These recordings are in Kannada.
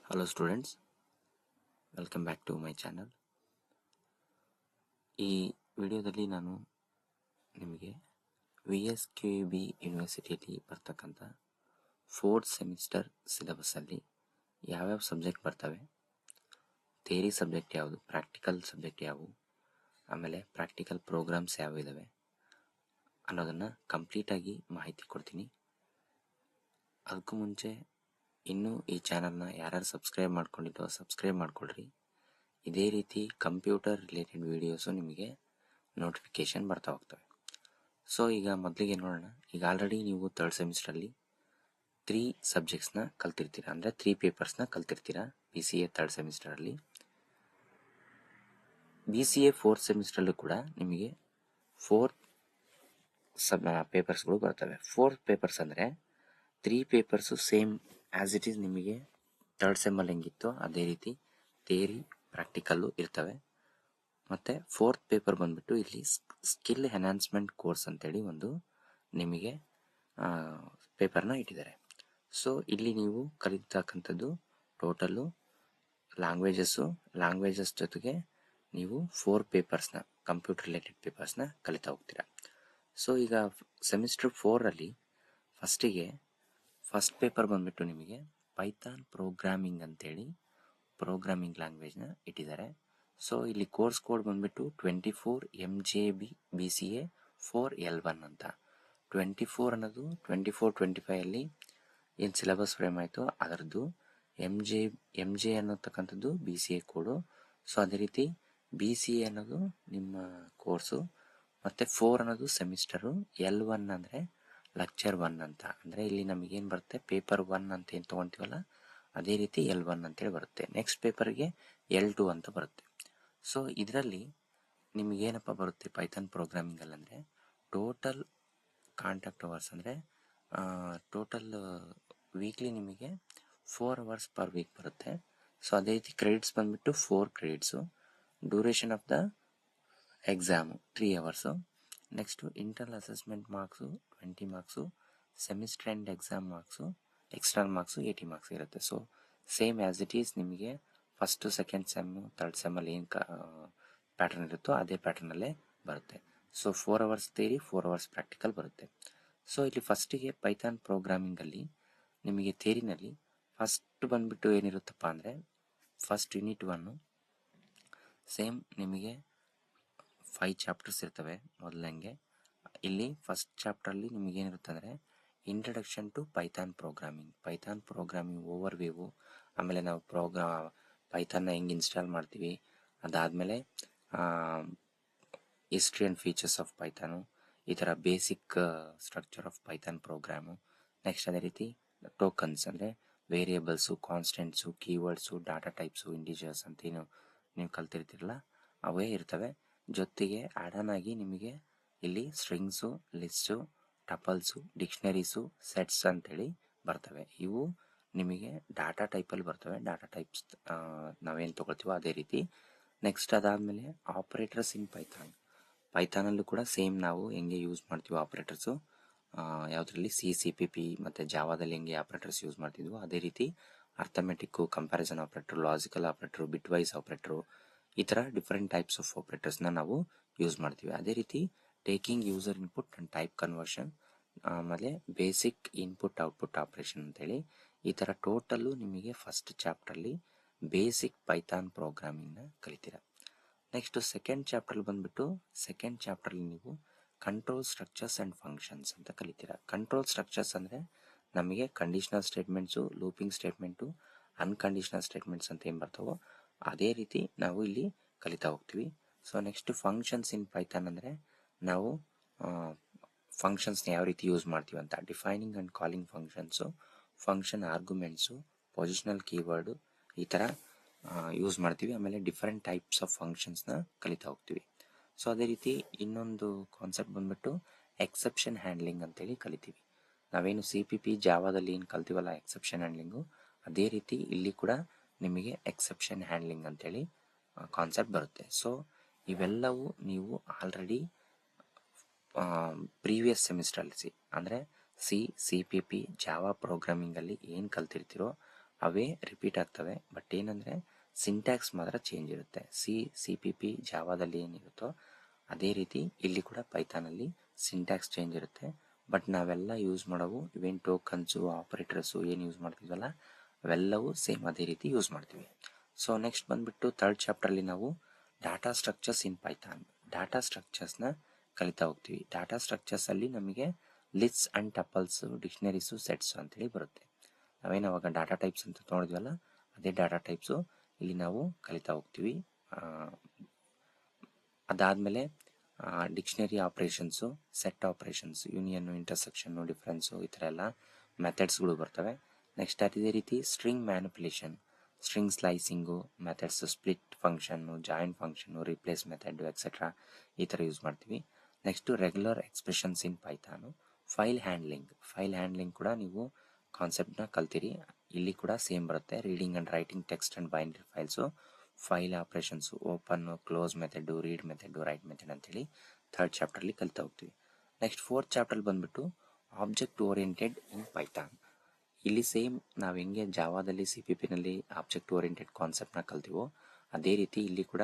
Hello students, welcome back to my channel. ಈ ವಿಡಿಯೋದಲ್ಲಿ ನಾನು ನಿಮಗೆ VSQB ಯೂನಿವರ್ಸಿಟಿಯಲ್ಲಿ ಬರ್ತಕ್ಕಂಥ 4th ಸೆಮಿಸ್ಟರ್ ಸಿಲೆಬಸ್ಸಲ್ಲಿ ಯಾವ್ಯಾವ ಸಬ್ಜೆಕ್ಟ್ ಬರ್ತವೆ, ಥಿಯರಿ ಸಬ್ಜೆಕ್ಟ್ ಯಾವುದು, ಪ್ರಾಕ್ಟಿಕಲ್ ಸಬ್ಜೆಕ್ಟ್ ಯಾವುವು, ಆಮೇಲೆ ಪ್ರಾಕ್ಟಿಕಲ್ ಪ್ರೋಗ್ರಾಮ್ಸ್ ಯಾವ ಇದ್ದಾವೆ ಅನ್ನೋದನ್ನು ಕಂಪ್ಲೀಟಾಗಿ ಮಾಹಿತಿ ಕೊಡ್ತೀನಿ. ಅದಕ್ಕೂ ಮುಂಚೆ ಇನ್ನೂ ಈ ಚಾನಲ್ನ ಯಾರ್ಯಾರು ಸಬ್ಸ್ಕ್ರೈಬ್ ಮಾಡ್ಕೊಂಡಿದ್ದೋ ಸಬ್ಸ್ಕ್ರೈಬ್ ಮಾಡ್ಕೊಳ್ರಿ. ಇದೇ ರೀತಿ ಕಂಪ್ಯೂಟರ್ ರಿಲೇಟೆಡ್ ವಿಡಿಯೋಸು ನಿಮಗೆ ನೋಟಿಫಿಕೇಶನ್ ಬರ್ತಾ ಹೋಗ್ತವೆ. ಸೊ ಈಗ ಮೊದಲಿಗೆ ನೋಡೋಣ. ಈಗ ಆಲ್ರೆಡಿ ನೀವು 3rd ಸೆಮಿಸ್ಟ್ರಲ್ಲಿ 3 ಸಬ್ಜೆಕ್ಟ್ಸ್ನ ಕಲ್ತಿರ್ತೀರ, ಅಂದರೆ 3 ಪೇಪರ್ಸ್ನ ಕಲ್ತಿರ್ತೀರ BCA 3rd ಸೆಮಿಸ್ಟರಲ್ಲಿ. BCA 4th ಸೆಮಿಸ್ಟ್ರಲ್ಲೂ ಕೂಡ ನಿಮಗೆ 4 ಪೇಪರ್ಸ್ಗಳು ಬರ್ತವೆ. 4 ಪೇಪರ್ಸ್ ಅಂದರೆ 3 papers same as it is ನಿಮಗೆ 3rd ಸೆಮ್ಮಲ್ಲಿ ಹೆಂಗಿತ್ತೋ ಅದೇ ರೀತಿ ಥಿಯರಿ ಪ್ರಾಕ್ಟಿಕಲ್ಲು ಇರ್ತವೆ. ಮತ್ತು 4th ಪೇಪರ್ ಬಂದ್ಬಿಟ್ಟು ಇಲ್ಲಿ ಸ್ಕಿಲ್ ಎನ್ಹಾನ್ಸ್ಮೆಂಟ್ ಕೋರ್ಸ್ ಅಂತೇಳಿ ಒಂದು ನಿಮಗೆ ಪೇಪರ್ನ ಇಟ್ಟಿದ್ದಾರೆ. ಸೊ ಇಲ್ಲಿ ನೀವು ಕಲಿತಕ್ಕಂಥದ್ದು ಟೋಟಲ್ಲು ಲ್ಯಾಂಗ್ವೇಜಸ್ ಜೊತೆಗೆ ನೀವು 4 ಪೇಪರ್ಸ್ನ ಕಂಪ್ಯೂಟರ್ ರಿಲೇಟೆಡ್ ಪೇಪರ್ಸ್ನ ಕಲಿತಾ ಹೋಗ್ತೀರಾ. ಸೊ ಈಗ ಸೆಮಿಸ್ಟರ್ 4ರಲ್ಲಿ ಫಸ್ಟ್ ಪೇಪರ್ ಬಂದ್ಬಿಟ್ಟು ನಿಮಗೆ ಪೈಥಾನ್ ಪ್ರೋಗ್ರಾಮಿಂಗ್ ಅಂತೇಳಿ ಪ್ರೋಗ್ರಾಮಿಂಗ್ ಲ್ಯಾಂಗ್ವೇಜ್ನ ಇಟ್ಟಿದ್ದಾರೆ. ಸೊ ಇಲ್ಲಿ ಕೋರ್ಸ್ ಕೋಡ್ ಬಂದ್ಬಿಟ್ಟು 24 MJB BCA 4L1 ಅಂತ. 24 ಅನ್ನೋದು 24-25 ಅಲ್ಲಿ ಏನು ಸಿಲೆಬಸ್ ಫ್ರೇಮ್ ಆಯಿತು ಅದರದ್ದು, ಎಮ್ ಜೆ ಅನ್ನೋತಕ್ಕಂಥದ್ದು BCA ಕೋಡು. ಸೊ ಅದೇ ರೀತಿ BCA ಅನ್ನೋದು ನಿಮ್ಮ ಕೋರ್ಸು, ಮತ್ತು 4 ಅನ್ನೋದು ಸೆಮಿಸ್ಟರು, L1 ಅಂದರೆ ಲೆಕ್ಚರ್ 1 ಅಂತ. ಅಂದರೆ ಇಲ್ಲಿ ನಮಗೇನು ಬರುತ್ತೆ, ಪೇಪರ್ 1 ಅಂತ ಏನು ತೊಗೊತೀವಲ್ಲ ಅದೇ ರೀತಿ L1 ಅಂತೇಳಿ ಬರುತ್ತೆ. ನೆಕ್ಸ್ಟ್ ಪೇಪರ್ಗೆ L2 ಅಂತ ಬರುತ್ತೆ. ಸೊ ಇದರಲ್ಲಿ ನಿಮಗೇನಪ್ಪ ಬರುತ್ತೆ ಪೈಥಾನ್ ಪ್ರೋಗ್ರಾಮಿಂಗಲ್ಲಿ ಅಂದರೆ ಟೋಟಲ್ ಕಾಂಟ್ಯಾಕ್ಟ್ ಅವರ್ಸ್, ಅಂದರೆ ಟೋಟಲ್ ವೀಕ್ಲಿ ನಿಮಗೆ 4 ಅವರ್ಸ್ ಪರ್ ವೀಕ್ ಬರುತ್ತೆ. ಸೊ ಅದೇ ರೀತಿ ಕ್ರೆಡಿಟ್ಸ್ ಬಂದುಬಿಟ್ಟು 4 credits, duration of the exam 3 hours. Next internal assessment marks 20 marks, semester and exam marks, external marks 80 marks ಇರುತ್ತೆ. So same as it is ನಿಮಗೆ ಫಸ್ಟು ಸೆಕೆಂಡ್ ಸೆಮ್ಮು 3rd ಸೆಮ್ಮಲ್ಲಿ ಏನು ಪ್ಯಾಟರ್ನ್ ಇರುತ್ತೋ ಅದೇ ಪ್ಯಾಟರ್ನಲ್ಲೇ ಬರುತ್ತೆ. So 4 hours theory, 4 hours practical ಬರುತ್ತೆ. ಸೊ ಇಲ್ಲಿ ಫಸ್ಟಿಗೆ ಪೈಥಾನ್ ಪ್ರೋಗ್ರಾಮಿಂಗಲ್ಲಿ ನಿಮಗೆ ಥಿಯರಿನಲ್ಲಿ ಫಸ್ಟ್ ಬಂದುಬಿಟ್ಟು ಏನಿರುತ್ತಪ್ಪ ಅಂದರೆ ಫಸ್ಟ್ ಯೂನಿಟ್ 1 ಸೇಮ್ ನಿಮಗೆ 5 ಚಾಪ್ಟರ್ಸ್ ಇರ್ತವೆ ಮೊದಲಂಗೆ. ಇಲ್ಲಿ ಫಸ್ಟ್ ಚಾಪ್ಟ್ರಲ್ಲಿ ನಿಮಗೇನಿರುತ್ತೆ ಅಂದರೆ introduction to Python programming overview, ಆಮೇಲೆ ನಾವು ಪೈಥಾನ್ನ ಹೆಂಗೆ ಇನ್ಸ್ಟಾಲ್ ಮಾಡ್ತೀವಿ, ಅದಾದಮೇಲೆ history and features of Python, ಈ ಥರ basic structure of Python program. Next ಅದೇ ರೀತಿ ಟೋಕನ್ಸ್ ಅಂದರೆ variables, constants, keywords, data types, integers ಅಂತೇನು ನೀವು ಕಲ್ತಿರ್ತೀರಲ್ಲ ಅವೇ ಇರ್ತವೆ. ಜೊತೆಗೆ ಆ್ಯಡನ್ ಆಗಿ ನಿಮಗೆ ಇಲ್ಲಿ ಸ್ಟ್ರಿಂಗ್ಸು, ಲಿಸ್ಟು, ಟಪಲ್ಸು, ಡಿಕ್ಷನರೀಸು, ಸೆಟ್ಸ್ ಅಂತೇಳಿ ಬರ್ತವೆ. ಇವು ನಿಮಗೆ ಡಾಟಾ ಟೈಪಲ್ಲಿ ಬರ್ತವೆ. ಡಾಟಾ ಟೈಪ್ಸ್ ನಾವೇನು ತೊಗೊಳ್ತೀವೋ ಅದೇ ರೀತಿ. ನೆಕ್ಸ್ಟ್ ಅದಾದಮೇಲೆ ಆಪ್ರೇಟರ್ಸ್ ಇನ್ ಪೈಥಾನಲ್ಲೂ ಕೂಡ ಸೇಮ್ ನಾವು ಹೆಂಗೆ ಯೂಸ್ ಮಾಡ್ತೀವೋ ಆಪ್ರೇಟರ್ಸು, ಯಾವುದರಲ್ಲಿ CPP ಮತ್ತು ಜಾವಾದಲ್ಲಿ ಹೆಂಗೆ ಆಪ್ರೇಟರ್ಸ್ ಯೂಸ್ ಮಾಡ್ತಿದ್ವೋ ಅದೇ ರೀತಿ arithmetic, comparison operator, logical operator, bitwise operator, ಈ ಥರ ಡಿಫ್ರೆಂಟ್ ಟೈಪ್ಸ್ ಆಫ್ ಆಪ್ರೇಟರ್ಸ್ನ ನಾವು ಯೂಸ್ ಮಾಡ್ತೀವಿ. ಅದೇ ರೀತಿ taking user input and type conversion, ಆಮೇಲೆ ಬೇಸಿಕ್ ಇನ್ಪುಟ್ ಔಟ್ಪುಟ್ ಆಪ್ರೇಷನ್ ಅಂತೇಳಿ ಈ ಥರ ಟೋಟಲ್ಲು ನಿಮಗೆ ಫಸ್ಟ್ ಚಾಪ್ಟ್ರಲ್ಲಿ ಬೇಸಿಕ್ ಪೈಥಾನ್ ಪ್ರೋಗ್ರಾಮಿಂಗ್ನ ಕಲಿತೀರ. ನೆಕ್ಸ್ಟು ಸೆಕೆಂಡ್ ಚಾಪ್ಟ್ರಲ್ಲಿ ಬಂದುಬಿಟ್ಟು ಸೆಕೆಂಡ್ ಚಾಪ್ಟ್ರಲ್ಲಿ ನೀವು ಕಂಟ್ರೋಲ್ ಸ್ಟ್ರಕ್ಚರ್ಸ್ ಆ್ಯಂಡ್ ಫಂಕ್ಷನ್ಸ್ ಅಂತ ಕಲಿತೀರ. ಕಂಟ್ರೋಲ್ ಸ್ಟ್ರಕ್ಚರ್ಸ್ ಅಂದರೆ ನಮಗೆ conditional statements, looping statement, unconditional statements ಅಂತ ಏನು ಬರ್ತವೋ ಅದೇ ರೀತಿ ನಾವು ಇಲ್ಲಿ ಕಲಿತಾ ಹೋಗ್ತೀವಿ. So next functions in Python ಅಂದರೆ ನಾವು ಫಂಕ್ಷನ್ಸ್ನ ಯಾವ ರೀತಿ ಯೂಸ್ ಮಾಡ್ತೀವಿ ಅಂತ, defining and calling functions, function arguments, positional keyword, ಈ ಥರ ಯೂಸ್ ಮಾಡ್ತೀವಿ. ಆಮೇಲೆ ಡಿಫ್ರೆಂಟ್ ಟೈಪ್ಸ್ ಆಫ್ ಫಂಕ್ಷನ್ಸ್ನ ಕಲಿತಾ ಹೋಗ್ತೀವಿ. ಸೊ ಅದೇ ರೀತಿ ಇನ್ನೊಂದು ಕಾನ್ಸೆಪ್ಟ್ ಬಂದ್ಬಿಟ್ಟು ಎಕ್ಸೆಪ್ಷನ್ ಹ್ಯಾಂಡ್ಲಿಂಗ್ ಅಂತೇಳಿ ಕಲಿತೀವಿ. ನಾವೇನು CPP ಜಾವಾದಲ್ಲಿ ಏನು ಕಲ್ತೀವಲ್ಲ ಎಕ್ಸೆಪ್ಷನ್ ಹ್ಯಾಂಡ್ಲಿಂಗು, ಅದೇ ರೀತಿ ಇಲ್ಲಿ ಕೂಡ ನಿಮಗೆ ಎಕ್ಸೆಪ್ಷನ್ ಹ್ಯಾಂಡ್ಲಿಂಗ್ ಅಂತೇಳಿ ಕಾನ್ಸೆಪ್ಟ್ ಬರುತ್ತೆ. ಸೊ ಇವೆಲ್ಲವೂ ನೀವು ಆಲ್ರೆಡಿ ಪ್ರೀವಿಯಸ್ ಸೆಮಿಸ್ಟ್ರಲ್ಲಿ ಅಂದರೆ CPP ಜಾವಾ ಪ್ರೋಗ್ರಾಮಿಂಗಲ್ಲಿ ಏನು ಕಲ್ತಿರ್ತೀರೋ ಅವೇ ರಿಪೀಟ್ ಆಗ್ತವೆ. ಬಟ್ ಏನಂದರೆ ಸಿಂಟ್ಯಾಕ್ಸ್ ಮಾತ್ರ ಚೇಂಜ್ ಇರುತ್ತೆ. CPP ಜಾವಾದಲ್ಲಿ ಏನಿರುತ್ತೋ ಅದೇ ರೀತಿ ಇಲ್ಲಿ ಕೂಡ ಪೈಥಾನಲ್ಲಿ ಸಿಂಟ್ಯಾಕ್ಸ್ ಚೇಂಜ್ ಇರುತ್ತೆ. ಬಟ್ ನಾವೆಲ್ಲ ಯೂಸ್ ಮಾಡೋವು ಇವೇನು ಟೋಕನ್ಸು ಆಪರೇಟರ್ಸು ಏನು ಯೂಸ್ ಮಾಡ್ತೀವಲ್ಲ ಅವೆಲ್ಲವೂ ಸೇಮ್ ಅದೇ ರೀತಿ ಯೂಸ್ ಮಾಡ್ತೀವಿ. ಸೊ ನೆಕ್ಸ್ಟ್ ಬಂದುಬಿಟ್ಟು ಥರ್ಡ್ ಚಾಪ್ಟ್ರಲ್ಲಿ ನಾವು data structures in Python, data ಸ್ಟ್ರಕ್ಚರ್ಸ್ನ ಕಲಿತಾ ಹೋಗ್ತೀವಿ. ಡಾಟಾ ಸ್ಟ್ರಕ್ಚರ್ಸಲ್ಲಿ ನಮಗೆ lists and tuples, dictionaries, sets ಅಂತೇಳಿ ಬರುತ್ತೆ. ನಾವೇನು ಅವಾಗ ಡಾಟಾ ಟೈಪ್ಸ್ ಅಂತ ನೋಡಿದ್ವಲ್ಲ ಅದೇ ಡಾಟಾ ಟೈಪ್ಸು ಇಲ್ಲಿ ನಾವು ಕಲಿತಾ ಹೋಗ್ತೀವಿ. ಅದಾದಮೇಲೆ dictionary operations, set operations, union, intersection, difference, ಈ ಥರ ಎಲ್ಲ ಮೆಥಡ್ಸ್ಗಳು ಬರ್ತವೆ. ನೆಕ್ಸ್ಟ್ ಅದೇ ರೀತಿ string manipulation, string slicing methods, split function, join function, replace method etcetera ಈ ಥರ ಯೂಸ್ ಮಾಡ್ತೀವಿ. Next regular expressions in Python, file handling ಕೂಡ ನೀವು ಕಾನ್ಸೆಪ್ಟ್ನ ಕಲ್ತೀರಿ. ಇಲ್ಲಿ ಕೂಡ ಸೇಮ್ ಬರುತ್ತೆ. Reading and writing text and binary files, file operations, open, close method, read method, write method ಅಂತೇಳಿ ಥರ್ಡ್ ಚಾಪ್ಟರ್ಲಿ ಕಲಿತಾ ಹೋಗ್ತೀವಿ. ನೆಕ್ಸ್ಟ್ ಫೋರ್ತ್ ಚಾಪ್ಟರ್ಲಿ ಬಂದುಬಿಟ್ಟು ಆಬ್ಜೆಕ್ಟ್ ಓರಿಯೆಂಟೆಡ್ ಇನ್ ಪೈಥಾನ್. ಇಲ್ಲಿ ಸೇಮ್ ನಾವು ಹೆಂಗೆ ಜಾವಾದಲ್ಲಿ CPPನಲ್ಲಿ ಆಬ್ಜೆಕ್ಟ್ ಓರಿಯೆಂಟೆಡ್ ಕಾನ್ಸೆಪ್ಟ್ನ ಕಲ್ತೀವೋ ಅದೇ ರೀತಿ ಇಲ್ಲಿ ಕೂಡ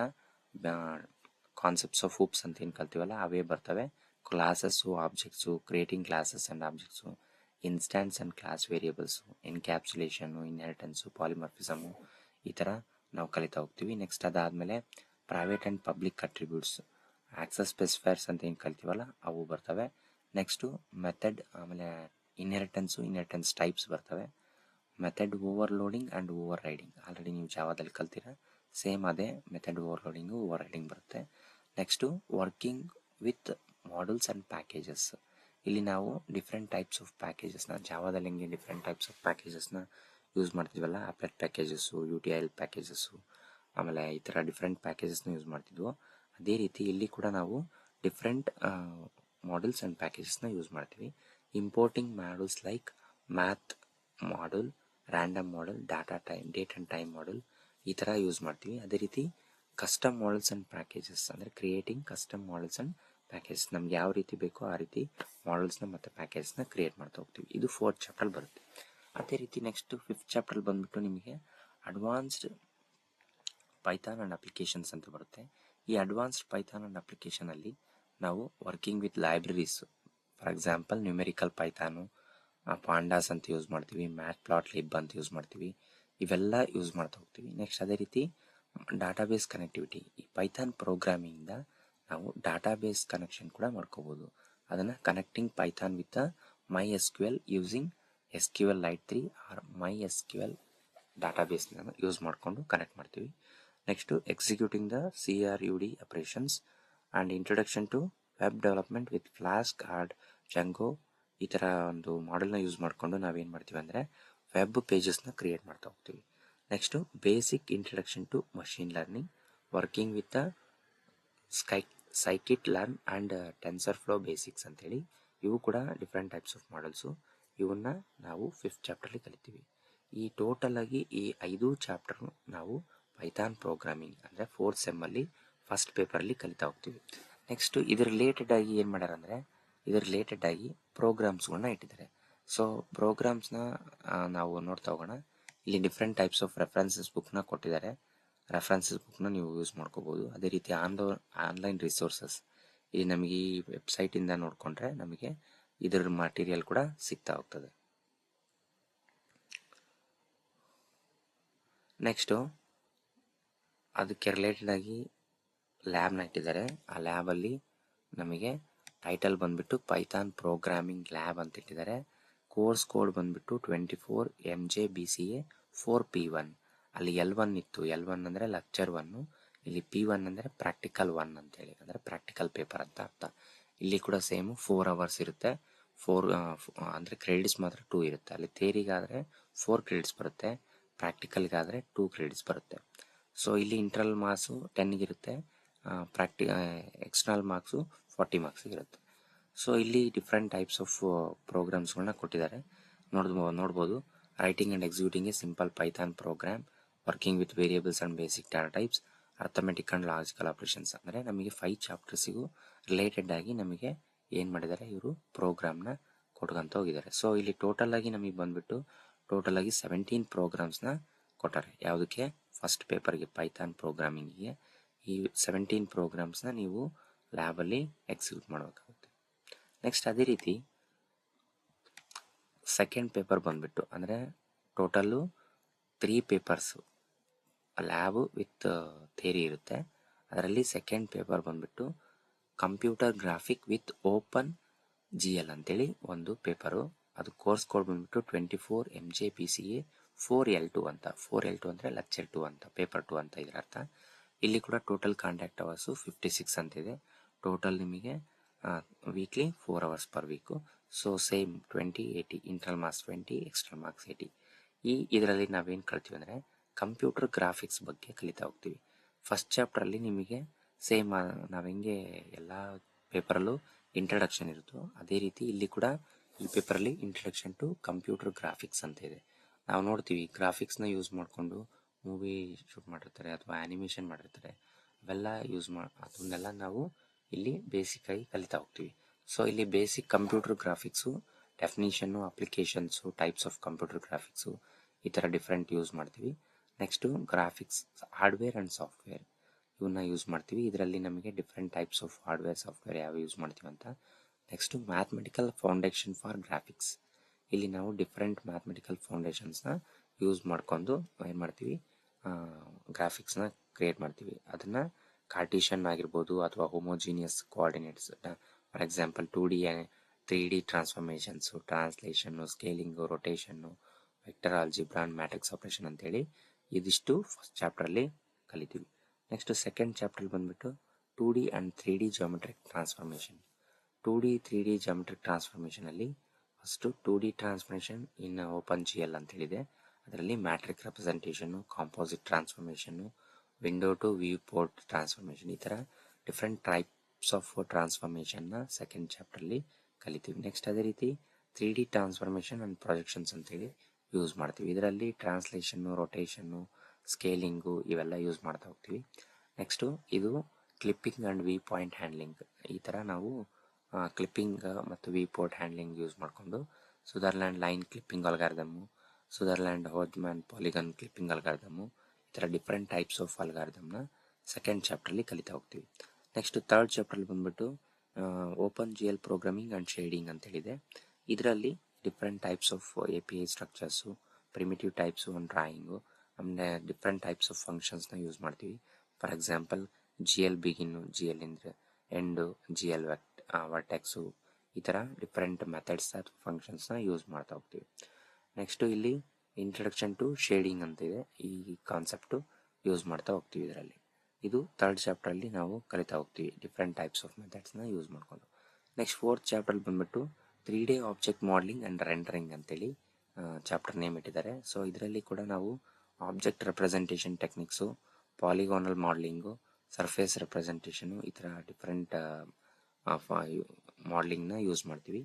ಕಾನ್ಸೆಪ್ಟ್ಸ್ ಆಫ್ ಹೂಪ್ಸ್ ಅಂತ ಏನು ಕಲ್ತೀವಲ್ಲ ಅವೇ ಬರ್ತವೆ. Classes, objects, creating classes and objects, instance and class variables, encapsulation, inheritance, polymorphism ಈ ಥರ ನಾವು ಕಲಿತಾ ಹೋಗ್ತೀವಿ. ನೆಕ್ಸ್ಟ್ ಅದಾದಮೇಲೆ private and public attributes, access specifiers ಅಂತ ಏನು ಕಲ್ತೀವಲ್ಲ ಅವು ಬರ್ತವೆ. ನೆಕ್ಸ್ಟು ಮೆಥಡ್, ಆಮೇಲೆ ಇನ್ಹೆರಿಟೆನ್ಸ್ ಟೈಪ್ಸ್ ಬರ್ತವೆ. Method overloading and overriding already ನೀವು ಜಾವಾದಲ್ಲಿ ಕಲ್ತೀರ, ಸೇಮ್ ಅದೇ ಮೆಥಡ್ ಓವರ್ಲೋಡಿಂಗು ಓವರ್ ರೈಡಿಂಗ್ ಬರುತ್ತೆ. Next working with modules and packages. ಇಲ್ಲಿ ನಾವು ಡಿಫ್ರೆಂಟ್ ಟೈಪ್ಸ್ ಆಫ್ ಪ್ಯಾಕೇಜಸ್ನ ಜಾವಾದಲ್ಲಿ ಹೆಂಗೆ ಡಿಫ್ರೆಂಟ್ ಟೈಪ್ಸ್ ಆಫ್ ಪ್ಯಾಕೇಜಸ್ನ ಯೂಸ್ ಮಾಡ್ತಿದ್ವಲ್ಲ, ಆಪ್ಲೆಟ್ ಪ್ಯಾಕೇಜಸ್ಸು, UTIL ಪ್ಯಾಕೇಜಸ್ಸು, ಆಮೇಲೆ ಈ ಥರ ಡಿಫ್ರೆಂಟ್ ಪ್ಯಾಕೇಜಸ್ನ ಯೂಸ್ ಮಾಡ್ತಿದ್ವು. ಅದೇ ರೀತಿ ಇಲ್ಲಿ ಕೂಡ ನಾವು ಡಿಫ್ರೆಂಟ್ ಮಾಡ್ಯೂಲ್ಸ್ ಆ್ಯಂಡ್ ಪ್ಯಾಕೇಜಸ್ನ ಯೂಸ್ ಮಾಡ್ತೀವಿ. Importing modules like math module, random module, date and time module ಈ ಥರ ಯೂಸ್ ಮಾಡ್ತೀವಿ. ಅದೇ ರೀತಿ ಕಸ್ಟಮ್ ಮಾಡ್ಯೂಲ್ಸ್ ಆ್ಯಂಡ್ ಪ್ಯಾಕೇಜಸ್ ಅಂದರೆ creating custom modules and packages, ನಮ್ಗೆ ಯಾವ ರೀತಿ ಬೇಕೋ ಆ ರೀತಿ ಮಾಡ್ಯೂಲ್ಸ್ನ ಮತ್ತು ಪ್ಯಾಕೇಜ್ನ ಕ್ರಿಯೇಟ್ ಮಾಡ್ತಾ ಹೋಗ್ತೀವಿ. ಇದು ಫೋರ್ತ್ ಚಾಪ್ಟರ್ ಬರುತ್ತೆ. ಅದೇ ರೀತಿ ನೆಕ್ಸ್ಟ್ ಫಿಫ್ತ್ ಚಾಪ್ಟರ್ ಬಂದುಬಿಟ್ಟು ನಿಮಗೆ ಅಡ್ವಾನ್ಸ್ಡ್ ಪೈಥಾನ್ ಆ್ಯಂಡ್ ಅಪ್ಲಿಕೇಶನ್ಸ್ ಅಂತ ಬರುತ್ತೆ. ಈ ಅಡ್ವಾನ್ಸ್ಡ್ ಪೈಥಾನ್ ಆ್ಯಂಡ್ ಅಪ್ಲಿಕೇಶನಲ್ಲಿ ನಾವು working with libraries, for example numerical Python, pandas ಅಂತ ಯೂಸ್ ಮಾಡ್ತೀವಿ, ಮ್ಯಾಟ್ ಪ್ಲಾಟ್ ಲಿಬ್ ಅಂತ ಯೂಸ್ ಮಾಡ್ತೀವಿ, ಇವೆಲ್ಲ ಯೂಸ್ ಮಾಡ್ತಾ ಹೋಗ್ತೀವಿ. ನೆಕ್ಸ್ಟ್ ಅದೇ ರೀತಿ ಡಾಟಾಬೇಸ್ ಕನೆಕ್ಟಿವಿಟಿ, ಈ ಪೈಥಾನ್ ಪ್ರೋಗ್ರಾಮಿಂಗಿಂದ ನಾವು ಡಾಟಾಬೇಸ್ ಕನೆಕ್ಷನ್ ಕೂಡ ಮಾಡ್ಕೋಬೋದು. ಅದನ್ನು connecting Python with MySQL using SQLite 3 or MySQL ಡಾಟಾಬೇಸ್ನ ಯೂಸ್ ಮಾಡಿಕೊಂಡು ಕನೆಕ್ಟ್ ಮಾಡ್ತೀವಿ. Next executing the CRUD operations and introduction to web development with Flask, hard, Django ಈ ಥರ ಒಂದು ಮಾಡೆಲ್ನ ಯೂಸ್ ಮಾಡಿಕೊಂಡು ನಾವೇನು ಮಾಡ್ತೀವಿ ಅಂದರೆ ವೆಬ್ ಪೇಜಸ್ನ ಕ್ರಿಯೇಟ್ ಮಾಡ್ತಾ ಹೋಗ್ತೀವಿ. Next basic introduction to machine learning, working with the scikit learn and TensorFlow basics ಅಂತೇಳಿ ಇವು ಕೂಡ ಡಿಫ್ರೆಂಟ್ ಟೈಪ್ಸ್ ಆಫ್ ಮಾಡೆಲ್ಸು. ಇವನ್ನ ನಾವು ಫಿಫ್ತ್ ಚಾಪ್ಟರ್ಲಿ ಕಲಿತೀವಿ. ಈ ಟೋಟಲ್ ಆಗಿ ಈ 5 ಚಾಪ್ಟರ್ ನಾವು ಪೈಥಾನ್ ಪ್ರೋಗ್ರಾಮಿಂಗ್ ಅಂದರೆ ಫೋರ್ತ್ ಸೆಮ್ಮಲ್ಲಿ ಫಸ್ಟ್ ಪೇಪರಲ್ಲಿ ಕಲಿತಾ ಹೋಗ್ತೀವಿ. ನೆಕ್ಸ್ಟು ಇದ್ರ ರಿಲೇಟೆಡ್ ಆಗಿ ಏನು ಮಾಡ್ಯಾರ ಅಂದರೆ ಇದ್ರ ರಿಲೇಟೆಡ್ ಆಗಿ ಪ್ರೋಗ್ರಾಮ್ಸ್ಗಳನ್ನ ಇಟ್ಟಿದ್ದಾರೆ. ಸೊ ಪ್ರೋಗ್ರಾಮ್ಸ್ನ ನಾವು ನೋಡ್ತಾ ಹೋಗೋಣ. ಇಲ್ಲಿ ಡಿಫ್ರೆಂಟ್ ಟೈಪ್ಸ್ ಆಫ್ ರೆಫರೆನ್ಸಸ್ ಬುಕ್ನ ಕೊಟ್ಟಿದ್ದಾರೆ. ರೆಫರೆನ್ಸಸ್ ಬುಕ್ನ ನೀವು ಯೂಸ್ ಮಾಡ್ಕೋಬೋದು. ಅದೇ ರೀತಿ ಆನ್ಲೈನ್ ರಿಸೋರ್ಸಸ್, ಇಲ್ಲಿ ನಮಗೆ ಈ ವೆಬ್ಸೈಟಿಂದ ನೋಡಿಕೊಂಡ್ರೆ ನಮಗೆ ಇದರ ಮಟೀರಿಯಲ್ ಕೂಡ ಸಿಗ್ತಾ ಹೋಗ್ತದೆ. ನೆಕ್ಸ್ಟು ಅದಕ್ಕೆ ರಿಲೇಟೆಡ್ ಆಗಿ ಲ್ಯಾಬ್ನ ಇಟ್ಟಿದ್ದಾರೆ. ಆ ಲ್ಯಾಬಲ್ಲಿ ನಮಗೆ ಟೈಟಲ್ ಬಂದುಬಿಟ್ಟು ಪೈಥಾನ್ ಪ್ರೋಗ್ರಾಮಿಂಗ್ ಲ್ಯಾಬ್ ಅಂತ ಇಟ್ಟಿದ್ದಾರೆ. ಕೋರ್ಸ್ ಕೋಡ್ ಬಂದುಬಿಟ್ಟು 24 MJ-BCA 4P1. ಅಲ್ಲಿ L1 ಇತ್ತು, L1 ಅಂದರೆ ಲೆಕ್ಚರ್ 1, ಇಲ್ಲಿ P1 ಅಂದರೆ ಪ್ರಾಕ್ಟಿಕಲ್ 1 ಅಂತೇಳಿ, ಅಂದರೆ ಪ್ರಾಕ್ಟಿಕಲ್ ಪೇಪರ್ ಅಂತ ಅರ್ಥ. ಇಲ್ಲಿ ಕೂಡ ಸೇಮು 4 hours ಇರುತ್ತೆ. 4 ಅಂದರೆ ಕ್ರೆಡಿಟ್ಸ್ ಮಾತ್ರ 2 ಇರುತ್ತೆ. ಅಲ್ಲಿ ಥಿಯರಿಗಾದರೆ 4 ಕ್ರೆಡಿಟ್ಸ್ ಬರುತ್ತೆ, ಪ್ರಾಕ್ಟಿಕಲ್ಗಾದರೆ 2 ಕ್ರೆಡಿಟ್ಸ್ ಬರುತ್ತೆ. ಸೊ ಇಲ್ಲಿ ಇಂಟರ್ನಲ್ ಮಾರ್ಕ್ಸು 10 ಇರುತ್ತೆ, ಎಕ್ಸ್ಟರ್ನಲ್ ಮಾರ್ಕ್ಸು 40 ಮಾರ್ಕ್ಸಿಗಿರುತ್ತೆ. ಸೊ ಇಲ್ಲಿ ಡಿಫ್ರೆಂಟ್ ಟೈಪ್ಸ್ ಆಫ್ ಪ್ರೋಗ್ರಾಮ್ಸ್ಗಳನ್ನ ಕೊಟ್ಟಿದ್ದಾರೆ, ನೋಡ್ಬೋದು. Writing and executing a simple Python program, working with variables and basic data types, arithmetic and logical operations. ಅಂದರೆ ನಮಗೆ 5 ಚಾಪ್ಟರ್ಸಿಗೂ ರಿಲೇಟೆಡ್ ಆಗಿ ನಮಗೆ ಏನು ಮಾಡಿದ್ದಾರೆ ಇವರು ಪ್ರೋಗ್ರಾಮ್ನ ಕೊಟ್ಕೊಂತ ಹೋಗಿದ್ದಾರೆ. ಸೊ ಇಲ್ಲಿ ಟೋಟಲ್ ಆಗಿ ನಮಗೆ ಬಂದುಬಿಟ್ಟು ಟೋಟಲ್ ಆಗಿ 17 ಪ್ರೋಗ್ರಾಮ್ಸ್ನ ಕೊಟ್ಟಾರೆ. ಯಾವುದಕ್ಕೆ? ಫಸ್ಟ್ ಪೇಪರ್ಗೆ ಪೈಥಾನ್ ಪ್ರೋಗ್ರಾಮಿಂಗಿಗೆ ಈ 17 ಪ್ರೋಗ್ರಾಮ್ಸ್ನ ನೀವು ಲ್ಯಾಬಲ್ಲಿ ಎಕ್ಸಿಕ್ಯೂಟ್ ಮಾಡಬೇಕಾಗುತ್ತೆ. ನೆಕ್ಸ್ಟ್ ಅದೇ ರೀತಿ ಸೆಕೆಂಡ್ ಪೇಪರ್ ಬಂದ್ಬಿಟ್ಟು ಅಂದರೆ total 3 papers lab with theory ಇರುತ್ತೆ. ಅದರಲ್ಲಿ ಸೆಕೆಂಡ್ ಪೇಪರ್ ಬಂದ್ಬಿಟ್ಟು computer graphic with open GL ಅಂತೇಳಿ ಒಂದು ಪೇಪರು. ಅದು ಕೋರ್ಸ್ ಕೋಡ್ ಬಂದ್ಬಿಟ್ಟು 24 MJPCA 4L2 ಅಂತ. 4L2 ಅಂದರೆ ಲೆಕ್ಚರ್ 2 ಅಂತ, ಪೇಪರ್ 2 ಅಂತ ಇದರ ಅರ್ಥ. ಇಲ್ಲಿ ಕೂಡ ಟೋಟಲ್ ಕಾಂಟ್ಯಾಕ್ಟ್ ಅವರ್ಸು 56 ಅಂತಿದೆ. ಟೋಟಲ್ ನಿಮಗೆ weekly 4 hours per week. So same 20/80, internal marks 20, external marks 80. ಇದರಲ್ಲಿ ನಾವೇನು ಕಲ್ತೀವಿ ಅಂದರೆ ಕಂಪ್ಯೂಟರ್ ಗ್ರಾಫಿಕ್ಸ್ ಬಗ್ಗೆ ಕಲಿತಾ ಹೋಗ್ತೀವಿ. ಫಸ್ಟ್ ಚಾಪ್ಟ್ರಲ್ಲಿ ನಿಮಗೆ ಸೇಮ್ ನಾವು ಹೆಂಗೆ ಎಲ್ಲ ಪೇಪರಲ್ಲೂ ಇಂಟ್ರಡಕ್ಷನ್ ಇರುತ್ತೋ ಅದೇ ರೀತಿ ಇಲ್ಲಿ ಕೂಡ ಈ ಪೇಪರಲ್ಲಿ ಇಂಟ್ರಡಕ್ಷನ್ ಟು ಕಂಪ್ಯೂಟರ್ ಗ್ರಾಫಿಕ್ಸ್ ಅಂತ ಇದೆ. ನಾವು ನೋಡ್ತೀವಿ ಗ್ರಾಫಿಕ್ಸ್ನ ಯೂಸ್ ಮಾಡಿಕೊಂಡು ಮೂವಿ ಶೂಟ್ ಮಾಡಿರ್ತಾರೆ ಅಥವಾ ಆ್ಯನಿಮೇಷನ್ ಮಾಡಿರ್ತಾರೆ, ಅವೆಲ್ಲ ಅದನ್ನೆಲ್ಲ ನಾವು ಇಲ್ಲಿ ಬೇಸಿಕ್ಕಾಗಿ ಕಲಿತಾ ಹೋಗ್ತೀವಿ. ಸೊ ಇಲ್ಲಿ basic computer graphics, definition, applications, types of computer graphics ಈ ಥರ ಡಿಫ್ರೆಂಟ್ ಯೂಸ್ ಮಾಡ್ತೀವಿ. Next graphics hardware and software ಇವನ್ನ ಯೂಸ್ ಮಾಡ್ತೀವಿ. ಇದರಲ್ಲಿ ನಮಗೆ different types of hardware software ಯಾವ ಯೂಸ್ ಮಾಡ್ತೀವಿ ಅಂತ. Next mathematical foundation for graphics. ಇಲ್ಲಿ ನಾವು ಡಿಫ್ರೆಂಟ್ ಮ್ಯಾಥಮೆಟಿಕಲ್ ಫೌಂಡೇಶನ್ಸ್ನ ಯೂಸ್ ಮಾಡ್ಕೊಂಡು ಏನು ಮಾಡ್ತೀವಿ, ಗ್ರಾಫಿಕ್ಸ್ನ ಕ್ರಿಯೇಟ್ ಮಾಡ್ತೀವಿ. ಅದನ್ನು ಕಾರ್ಟಿಷನ್ ಆಗಿರ್ಬೋದು ಅಥವಾ homogeneous coordinates, for example 2D 3D transformations, translation, scaling, rotation, vector algebra and matrix operation ಅಂತೇಳಿ ಇದಿಷ್ಟು ಫಸ್ಟ್ ಚಾಪ್ಟ್ರಲ್ಲಿ ಕಲಿತೀವಿ. ನೆಕ್ಸ್ಟ್ ಸೆಕೆಂಡ್ ಚಾಪ್ಟರ್ ಬಂದ್ಬಿಟ್ಟು 2D and 3D geometric transformation. 2D 3D geometric ಟ್ರಾನ್ಸ್ಫಾರ್ಮೇಷನಲ್ಲಿ first 2D transformation in open GL ಅಂತೇಳಿದೆ. ಅದರಲ್ಲಿ matrix representation, composite transformation, window to viewport transformation, ಈ ಥರ ಡಿಫ್ರೆಂಟ್ ಟೈಪ್ಸ್ ಆಫ್ ಟ್ರಾನ್ಸ್ಫಾರ್ಮೇಷನ್ನ ಸೆಕೆಂಡ್ ಚಾಪ್ಟ್ರಲ್ಲಿ ಕಲಿತೀವಿ. ನೆಕ್ಸ್ಟ್ ಅದೇ ರೀತಿ 3D ಟ್ರಾನ್ಸ್ಫಾರ್ಮೇಷನ್ ಆ್ಯಂಡ್ ಪ್ರೊಜೆಕ್ಷನ್ಸ್ ಅಂತೇಳಿ ಯೂಸ್ ಮಾಡ್ತೀವಿ. ಇದರಲ್ಲಿ ಟ್ರಾನ್ಸ್ಲೇಷನ್ನು, ರೊಟೇಷನ್ನು, ಸ್ಕೇಲಿಂಗು ಇವೆಲ್ಲ ಯೂಸ್ ಮಾಡ್ತಾ ಹೋಗ್ತೀವಿ. ನೆಕ್ಸ್ಟು ಇದು clipping and we point handling. ಈ ಥರ ನಾವು ಕ್ಲಿಪ್ಪಿಂಗ್ ಮತ್ತು ವಿ ಪೋರ್ಟ್ ಹ್ಯಾಂಡ್ಲಿಂಗ್ ಯೂಸ್ ಮಾಡಿಕೊಂಡು Sutherland line clipping algorithm, Sutherland ಹೋಜ್ಮ್ಯಾನ್ ಪಾಲಿಗನ್ ಕ್ಲಿಪ್ಪಿಂಗ್ ಅಲ್ಗಾರಿದಮ್ಮು, ಈ ಥರ ಡಿಫ್ರೆಂಟ್ ಟೈಪ್ಸ್ ಆಫ್ ಅಲ್ಗಾರಿದಮ್ನ ಸೆಕೆಂಡ್ ಚಾಪ್ಟ್ರಲ್ಲಿ ಕಲಿತಾ ಹೋಗ್ತೀವಿ. ನೆಕ್ಸ್ಟ್ ಥರ್ಡ್ ಚಾಪ್ಟ್ರಲ್ಲಿ ಬಂದ್ಬಿಟ್ಟು open GL programming and shading ಅಂತೇಳಿದೆ. ಇದರಲ್ಲಿ different types of API structures, primitive types and drawing, ಆಮೇಲೆ ಡಿಫ್ರೆಂಟ್ ಟೈಪ್ಸ್ ಆಫ್ ಫಂಕ್ಷನ್ಸ್ನ ಯೂಸ್ ಮಾಡ್ತೀವಿ. For example GL begin, GL ಅಂದರೆ ಎಂಡು, GL ವರ್ಟೆಕ್ಸು, ಈ ಥರ ಡಿಫ್ರೆಂಟ್ ಮೆಥಡ್ಸ್ ಅಥವಾ ಫಂಕ್ಷನ್ಸ್ನ ಯೂಸ್ ಮಾಡ್ತಾ ಹೋಗ್ತೀವಿ. ನೆಕ್ಸ್ಟು ಇಲ್ಲಿ ಇಂಟ್ರಡಕ್ಷನ್ ಟು ಶೇಡಿಂಗ್ ಅಂತಿದೆ. ಈ ಕಾನ್ಸೆಪ್ಟು ಯೂಸ್ ಮಾಡ್ತಾ ಹೋಗ್ತೀವಿ ಇದರಲ್ಲಿ. ಇದು ಥರ್ಡ್ ಚಾಪ್ಟ್ರಲ್ಲಿ ನಾವು ಕಲಿತಾ ಹೋಗ್ತೀವಿ ಡಿಫ್ರೆಂಟ್ ಟೈಪ್ಸ್ ಆಫ್ ಮೆಥಡ್ಸ್ನ ಯೂಸ್ ಮಾಡಿಕೊಂಡು. ನೆಕ್ಸ್ಟ್ ಫೋರ್ತ್ ಚಾಪ್ಟ್ರಲ್ಲಿ ಬಂದ್ಬಿಟ್ಟು 3D object modelling and rendering ಅಂತೇಳಿ ಚಾಪ್ಟರ್ ನೇಮ್ ಇಟ್ಟಿದ್ದಾರೆ. ಸೊ ಇದರಲ್ಲಿ ಕೂಡ ನಾವು object representation techniques, polygonal modelling, surface representation, ಈ ಥರ ಡಿಫ್ರೆಂಟ್ ಮಾಡಲಿಂಗ್ನ ಯೂಸ್ ಮಾಡ್ತೀವಿ.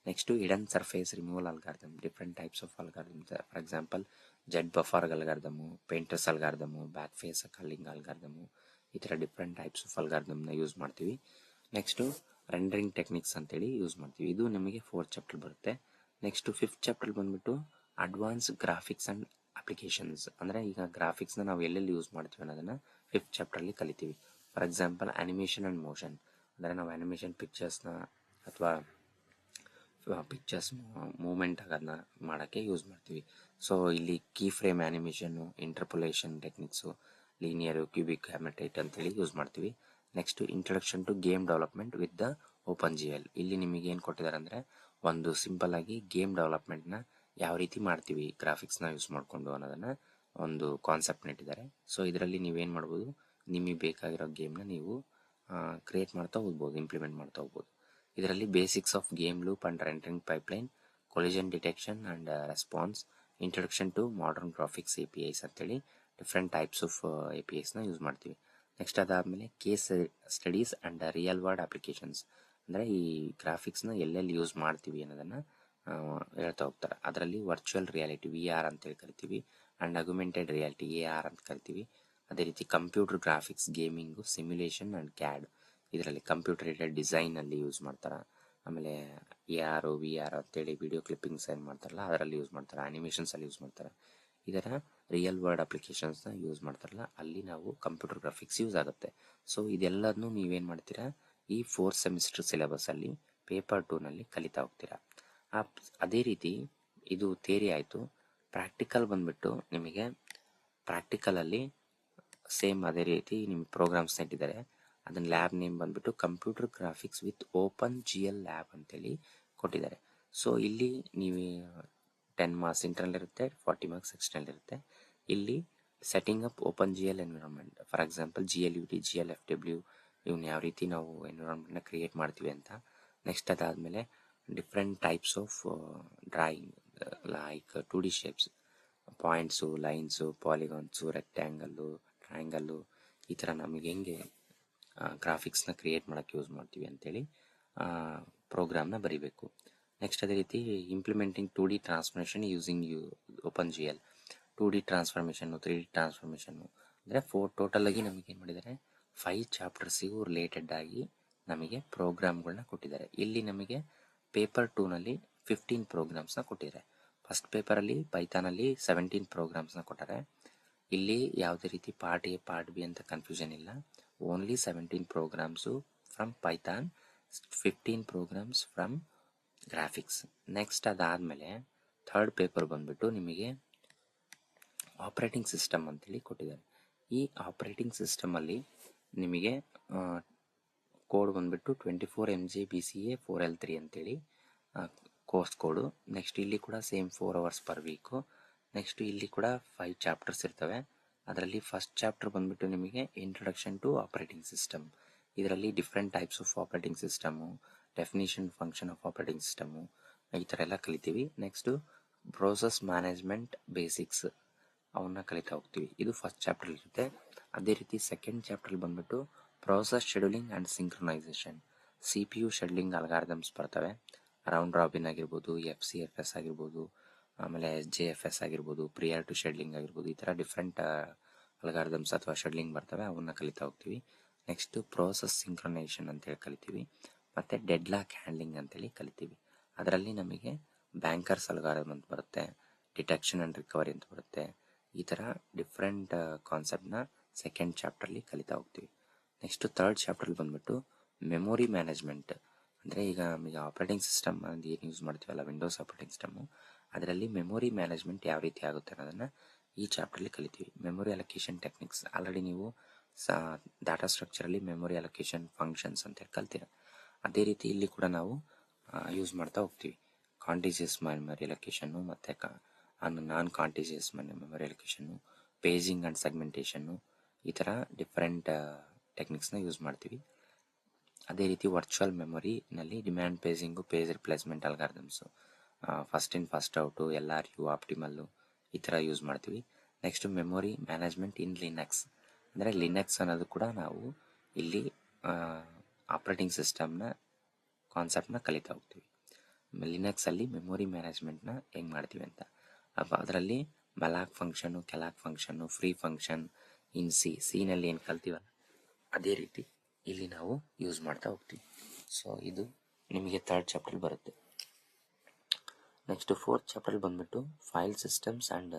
Next hidden surface removal algorithm, different types of algorithm. For example Z buffer algorithm, painter's algorithm, back face culling algorithm, ಈ ಥರ ಡಿಫ್ರೆಂಟ್ ಟೈಪ್ಸ್ ಆಫ್ ಅಲ್ಗಾರಿದಮ್ನ ಯೂಸ್ ಮಾಡ್ತೀವಿ. ನೆಕ್ಸ್ಟು ರೆಂಡರಿಂಗ್ ಟೆಕ್ನಿಕ್ಸ್ ಅಂತೇಳಿ ಯೂಸ್ ಮಾಡ್ತೀವಿ. ಇದು ನಮಗೆ ಫೋರ್ತ್ ಚಾಪ್ಟರ್ ಬರುತ್ತೆ. ನೆಕ್ಸ್ಟು ಫಿಫ್ತ್ ಚಾಪ್ಟರ್ ಬಂದ್ಬಿಟ್ಟು ಅಡ್ವಾನ್ಸ್ ಗ್ರಾಫಿಕ್ಸ್ ಆ್ಯಂಡ್ ಅಪ್ಲಿಕೇಶನ್ಸ್. ಅಂದರೆ ಈಗ ಗ್ರಾಫಿಕ್ಸ್ನ ನಾವು ಎಲ್ಲೆಲ್ಲಿ ಯೂಸ್ ಮಾಡ್ತೀವಿ ಅನ್ನೋದನ್ನು ಫಿಫ್ತ್ ಚಾಪ್ಟ್ರಲ್ಲಿ ಕಲಿತೀವಿ. For example animation and motion, ಅಂದರೆ ನಾವು ಆ್ಯನಿಮೇಷನ್ ಪಿಕ್ಚರ್ಸ್ನ ಅಥವಾ ಪಿಕ್ಚರ್ಸ್ ಮೂಮೆಂಟ್ ಆಗೋದನ್ನ ಮಾಡೋಕ್ಕೆ ಯೂಸ್ ಮಾಡ್ತೀವಿ. ಸೊ ಇಲ್ಲಿ key frame animation, interpolation techniques, linear, cubic, Hermite ಅಂತೇಳಿ ಯೂಸ್ ಮಾಡ್ತೀವಿ. Next introduction to game development with the open GL. ಇಲ್ಲಿ ನಿಮಗೆ ಏನು ಕೊಟ್ಟಿದ್ದಾರೆ ಅಂದರೆ ಒಂದು ಸಿಂಪಲ್ ಆಗಿ ಗೇಮ್ ಡೆವಲಪ್ಮೆಂಟ್ನ ಯಾವ ರೀತಿ ಮಾಡ್ತೀವಿ ಗ್ರಾಫಿಕ್ಸ್ನ ಯೂಸ್ ಮಾಡಿಕೊಂಡು ಅನ್ನೋದನ್ನು ಒಂದು ಕಾನ್ಸೆಪ್ಟ್ ಇಟ್ಟಿದ್ದಾರೆ. ಸೊ ಇದರಲ್ಲಿ ನೀವೇನು ಮಾಡ್ಬೋದು, ನಿಮಗೆ ಬೇಕಾಗಿರೋ ಗೇಮ್ನ ನೀವು ಕ್ರಿಯೇಟ್ ಮಾಡ್ತಾ ಹೋಗ್ಬೋದು, ಇಂಪ್ಲಿಮೆಂಟ್ ಮಾಡ್ತಾ ಹೋಗ್ಬೋದು. ಇದರಲ್ಲಿ basics of game loop and rendering pipeline, collision detection and response, introduction to modern graphics APIs ಅಂತೇಳಿ ಡಿಫ್ರೆಂಟ್ ಟೈಪ್ಸ್ ಆಫ್ APIsನ ಯೂಸ್ ಮಾಡ್ತೀವಿ. ನೆಕ್ಸ್ಟ್ ಅದಾದಮೇಲೆ case studies and real world applications, ಅಂದರೆ ಈ ಗ್ರಾಫಿಕ್ಸ್ನ ಎಲ್ಲೆಲ್ಲಿ ಯೂಸ್ ಮಾಡ್ತೀವಿ ಅನ್ನೋದನ್ನು ಹೇಳ್ತಾ ಹೋಗ್ತಾರೆ. ಅದರಲ್ಲಿ ವರ್ಚುವಲ್ ರಿಯಾಲಿಟಿ VR ಅಂತೇಳಿ ಕರಿತೀವಿ, ಆ್ಯಂಡ್ ಅಗ್ಯುಮೆಂಟೆಡ್ ರಿಯಾಲಿಟಿ AR ಅಂತ ಕರಿತೀವಿ. ಅದೇ ರೀತಿ computer graphics, gaming, simulation and CAD, ಇದರಲ್ಲಿ ಕಂಪ್ಯೂಟರ್ ಏಡೆಡ್ ಡಿಸೈನಲ್ಲಿ ಯೂಸ್ ಮಾಡ್ತಾರೆ. ಆಮೇಲೆ AR VR ಅಂತೇಳಿ ವಿಡಿಯೋ ಕ್ಲಿಪ್ಪಿಂಗ್ಸ್ ಏನು ಮಾಡ್ತಾರಲ್ಲ ಅದರಲ್ಲಿ ಯೂಸ್ ಮಾಡ್ತಾರೆ, ಆ್ಯನಿಮೇಷನ್ಸಲ್ಲಿ ಯೂಸ್ ಮಾಡ್ತಾರೆ. ಇದರ ರಿಯಲ್ ವರ್ಲ್ಡ್ ಅಪ್ಲಿಕೇಶನ್ಸ್ನ ಯೂಸ್ ಮಾಡ್ತಾರಲ್ಲ ಅಲ್ಲಿ ನಾವು ಕಂಪ್ಯೂಟರ್ ಗ್ರಾಫಿಕ್ಸ್ ಯೂಸ್ ಆಗುತ್ತೆ. ಸೊ ಇದೆಲ್ಲದನ್ನೂ ನೀವೇನು ಮಾಡ್ತೀರಾ ಈ 4th ಸೆಮಿಸ್ಟರ್ ಸಿಲೆಬಸ್ಸಲ್ಲಿ ಪೇಪರ್ 2ನಲ್ಲಿ ಕಲಿತಾ ಹೋಗ್ತೀರಾ. ಅದೇ ರೀತಿ ಇದು ಥಿಯರಿ ಆಯಿತು. ಪ್ರಾಕ್ಟಿಕಲ್ ಬಂದುಬಿಟ್ಟು ನಿಮಗೆ ಪ್ರಾಕ್ಟಿಕಲಲ್ಲಿ ಸೇಮ್ ಅದೇ ರೀತಿ ನಿಮ್ಗೆ ಪ್ರೋಗ್ರಾಮ್ಸ್ನ ಇಟ್ಟಿದ್ದಾರೆ. ಅದನ್ನ ಲ್ಯಾಬ್ ನೇಮ್ ಬಂದುಬಿಟ್ಟು computer graphics with OpenGL lab ಅಂತೇಳಿ ಕೊಟ್ಟಿದ್ದಾರೆ. ಸೊ ಇಲ್ಲಿ ನೀವು 10 ಮಾರ್ಕ್ಸ್ ಇಂಟರ್ನಲ್ ಇರುತ್ತೆ, 40 ಮಾರ್ಕ್ಸ್ ಎಕ್ಸ್ಟರ್ನಲ್ ಇರುತ್ತೆ. ಇಲ್ಲಿ setting up OpenGL environment, for example GLUT GLFW ಇವನ್ನ ಯಾವ ರೀತಿ ನಾವು ಎನ್ವಿರಾನ್ಮೆಂಟ್ನ ಕ್ರಿಯೇಟ್ ಮಾಡ್ತೀವಿ ಅಂತ. ನೆಕ್ಸ್ಟ್ ಅದಾದಮೇಲೆ different types of drawing like 2D shapes, points, lines, polygons, rectangle, triangle, ಈ ಥರ ನಮಗೆ ಹೆಂಗೆ ಗ್ರಾಫಿಕ್ಸ್ನ ಕ್ರಿಯೇಟ್ ಮಾಡೋಕ್ಕೆ ಯೂಸ್ ಮಾಡ್ತೀವಿ ಅಂತೇಳಿ ಪ್ರೋಗ್ರಾಮ್ನ ಬರೀಬೇಕು. ನೆಕ್ಸ್ಟ್ ಅದೇ ರೀತಿ implementing 2D transformation using OpenGL, 2D ಟ್ರಾನ್ಸ್ಫಾರ್ಮೇಷನ್ನು, 3D ಟ್ರಾನ್ಸ್ಫಾರ್ಮೇಷನ್ನು ಅಂದರೆ ಟೋಟಲಾಗಿ ನಮಗೆ ಏನು ಮಾಡಿದ್ದಾರೆ 5 ಚಾಪ್ಟರ್ಸಿಗೂ ರಿಲೇಟೆಡ್ ಆಗಿ ನಮಗೆ ಪ್ರೋಗ್ರಾಮ್ಗಳನ್ನ ಕೊಟ್ಟಿದ್ದಾರೆ. ಇಲ್ಲಿ ನಮಗೆ ಪೇಪರ್ 2ನಲ್ಲಿ 15 ಪ್ರೋಗ್ರಾಮ್ಸ್ನ ಕೊಟ್ಟಿದ್ದಾರೆ. ಫಸ್ಟ್ ಪೇಪರಲ್ಲಿ ಪೈಥಾನಲ್ಲಿ 17 ಪ್ರೋಗ್ರಾಮ್ಸ್ನ ಕೊಟ್ಟಾರೆ. ಇಲ್ಲಿ ಯಾವುದೇ ರೀತಿ ಪಾರ್ಟ್ A ಪಾರ್ಟ್ B ಅಂತ ಕನ್ಫ್ಯೂಷನ್ ಇಲ್ಲ, only 17 programs from Python, 15 programs from graphics. Next ಅದಾದಮೇಲೆ ಥರ್ಡ್ ಪೇಪರ್ ಬಂದುಬಿಟ್ಟು ನಿಮಗೆ ಆಪ್ರೇಟಿಂಗ್ ಸಿಸ್ಟಮ್ ಅಂತೇಳಿ ಕೊಟ್ಟಿದ್ದಾರೆ. ಈ ಆಪ್ರೇಟಿಂಗ್ ಸಿಸ್ಟಮಲ್ಲಿ ನಿಮಗೆ ಕೋಡ್ ಬಂದುಬಿಟ್ಟು 24 MJ BCA 4L3 ಅಂತೇಳಿ ಕೋರ್ಸ್ ಕೋಡು. ನೆಕ್ಸ್ಟ್ ಇಲ್ಲಿ ಕೂಡ same 4 hours per week. Next ಇಲ್ಲಿ ಕೂಡ 5 ಚಾಪ್ಟರ್ಸ್ ಇರ್ತವೆ. ಅದರಲ್ಲಿ ಫಸ್ಟ್ ಚಾಪ್ಟರ್ ಬಂದುಬಿಟ್ಟು ನಿಮಗೆ ಇಂಟ್ರೊಡಕ್ಷನ್ ಟು ಆಪ್ರೇಟಿಂಗ್ ಸಿಸ್ಟಮ್. ಇದರಲ್ಲಿ different types of operating system, definition function of operating system, ಈ ಥರ ಎಲ್ಲ ಕಲಿತೀವಿ. ನೆಕ್ಸ್ಟು ಪ್ರೋಸೆಸ್ ಮ್ಯಾನೇಜ್ಮೆಂಟ್ ಬೇಸಿಕ್ಸ್ ಅವನ್ನ ಕಲಿತಾ ಹೋಗ್ತೀವಿ. ಇದು ಫಸ್ಟ್ ಚಾಪ್ಟರ್ ಇರುತ್ತೆ. ಅದೇ ರೀತಿ ಸೆಕೆಂಡ್ ಚಾಪ್ಟರ್ ಬಂದುಬಿಟ್ಟು process scheduling and synchronisation, CPU scheduling algorithms ಬರ್ತವೆ. ರೌಂಡ್ ರಾಬಿನ್ ಆಗಿರ್ಬೋದು, FCFS ಆಗಿರ್ಬೋದು, ಆಮೇಲೆ SJFS ಆಗಿರ್ಬೋದು, ಪ್ರಿಯರ್ ಟು ಶೆಡ್ಯೂಲಿಂಗ್ ಆಗಿರ್ಬೋದು, ಈ ಥರ ಡಿಫ್ರೆಂಟ್ ಅಲ್ಗಾರಿದಮ್ಸ್ ಅಥವಾ ಶೆಡ್ಯೂಲಿಂಗ್ ಬರ್ತವೆ, ಅವನ್ನ ಕಲಿತಾ ಹೋಗ್ತೀವಿ. ನೆಕ್ಸ್ಟು ಪ್ರೋಸೆಸ್ ಸಿಂಕ್ರನೈಸೇಷನ್ ಅಂತೇಳಿ ಕಲಿತೀವಿ. ಮತ್ತು ಡೆಡ್ಲಾಕ್ ಹ್ಯಾಂಡ್ಲಿಂಗ್ ಅಂತೇಳಿ ಕಲಿತೀವಿ. ಅದರಲ್ಲಿ ನಮಗೆ ಬ್ಯಾಂಕರ್ಸ್ ಅಲ್ಗಾರಿದಮ್ ಅಂತ ಬರುತ್ತೆ, ಡಿಟೆಕ್ಷನ್ ಆ್ಯಂಡ್ ರಿಕವರಿ ಅಂತ ಬರುತ್ತೆ. ಈ ಥರ ಡಿಫ್ರೆಂಟ್ ಕಾನ್ಸೆಪ್ಟ್ನ ಸೆಕೆಂಡ್ ಚಾಪ್ಟರ್ಲಿ ಕಲಿತಾ ಹೋಗ್ತೀವಿ. ನೆಕ್ಸ್ಟು ಥರ್ಡ್ ಚಾಪ್ಟರ್ಲಿ ಬಂದುಬಿಟ್ಟು ಮೆಮೊರಿ ಮ್ಯಾನೇಜ್ಮೆಂಟ್, ಅಂದರೆ ಈಗ ನಮಗೆ ಆಪ್ರೇಟಿಂಗ್ ಸಿಸ್ಟಮ್ ಅಂತ ಏನು ಯೂಸ್ ಮಾಡ್ತೀವಲ್ಲ ವಿಂಡೋಸ್ ಆಪ್ರೇಟಿಂಗ್ ಸಿಸ್ಟಮು, ಅದರಲ್ಲಿ ಮೆಮೊರಿ ಮ್ಯಾನೇಜ್ಮೆಂಟ್ ಯಾವ ರೀತಿ ಆಗುತ್ತೆ ಅನ್ನೋದನ್ನು ಈ ಚಾಪ್ಟರ್ಲಿ ಕಲಿತೀವಿ. ಮೆಮೊರಿ ಅಲೋಕೇಶನ್ ಟೆಕ್ನಿಕ್ಸ್ ಆಲ್ರೆಡಿ ನೀವು ಡಾಟಾ ಸ್ಟ್ರಕ್ಚರಲ್ಲಿ ಮೆಮೊರಿ ಅಲೋಕೇಶನ್ ಫಂಕ್ಷನ್ಸ್ ಅಂತ ಕಲ್ತೀರ. ಅದೇ ರೀತಿ ಇಲ್ಲಿ ಕೂಡ ನಾವು ಯೂಸ್ ಮಾಡ್ತಾ ಹೋಗ್ತೀವಿ. ಕಾಂಟಿಜಿಯಸ್ ಮೆಮೊರಿ ಅಲೋಕೇಶನ್ನು ಮತ್ತು non contiguous memory allocation, paging and segmentation, ಈ ಥರ ಡಿಫ್ರೆಂಟ್ ಟೆಕ್ನಿಕ್ಸ್ನ ಯೂಸ್ ಮಾಡ್ತೀವಿ. ಅದೇ ರೀತಿ ವರ್ಚುವಲ್ ಮೆಮೊರಿನಲ್ಲಿ demand paging, page replacement algorithms, first in first out, LRU, optimal, ಈ ಥರ ಯೂಸ್ ಮಾಡ್ತೀವಿ. Next memory management in Linux, ಅಂದರೆ ಲಿನಕ್ಸ್ ಅನ್ನೋದು ಕೂಡ ನಾವು ಇಲ್ಲಿ ಆಪ್ರೇಟಿಂಗ್ ಸಿಸ್ಟಮ್ನ ಕಾನ್ಸೆಪ್ಟ್ನ ಕಲಿತಾ ಹೋಗ್ತೀವಿ. ಲಿನಕ್ಸಲ್ಲಿ ಮೆಮೊರಿ ಮ್ಯಾನೇಜ್ಮೆಂಟ್ನ ಹೆಂಗೆ ಮಾಡ್ತೀವಿ ಅಂತ. ಅದರಲ್ಲಿ ಮೆಲಾಕ್ ಫಂಕ್ಷನ್ನು, ಕೆಲಾಕ್ ಫಂಕ್ಷನ್ನು, ಫ್ರೀ ಫಂಕ್ಷನ್, ಇನ್ ಸಿನಲ್ಲಿ ಏನು ಕಲ್ತೀವಲ್ಲ ಅದೇ ರೀತಿ ಇಲ್ಲಿ ನಾವು ಯೂಸ್ ಮಾಡ್ತಾ ಹೋಗ್ತೀವಿ. ಸೊ ಇದು ನಿಮಗೆ ಥರ್ಡ್ ಚಾಪ್ಟರ್ ಬರುತ್ತೆ. ನೆಕ್ಸ್ಟ್ ಫೋರ್ತ್ ಚಾಪ್ಟರ್ ಬಂದುಬಿಟ್ಟು file systems and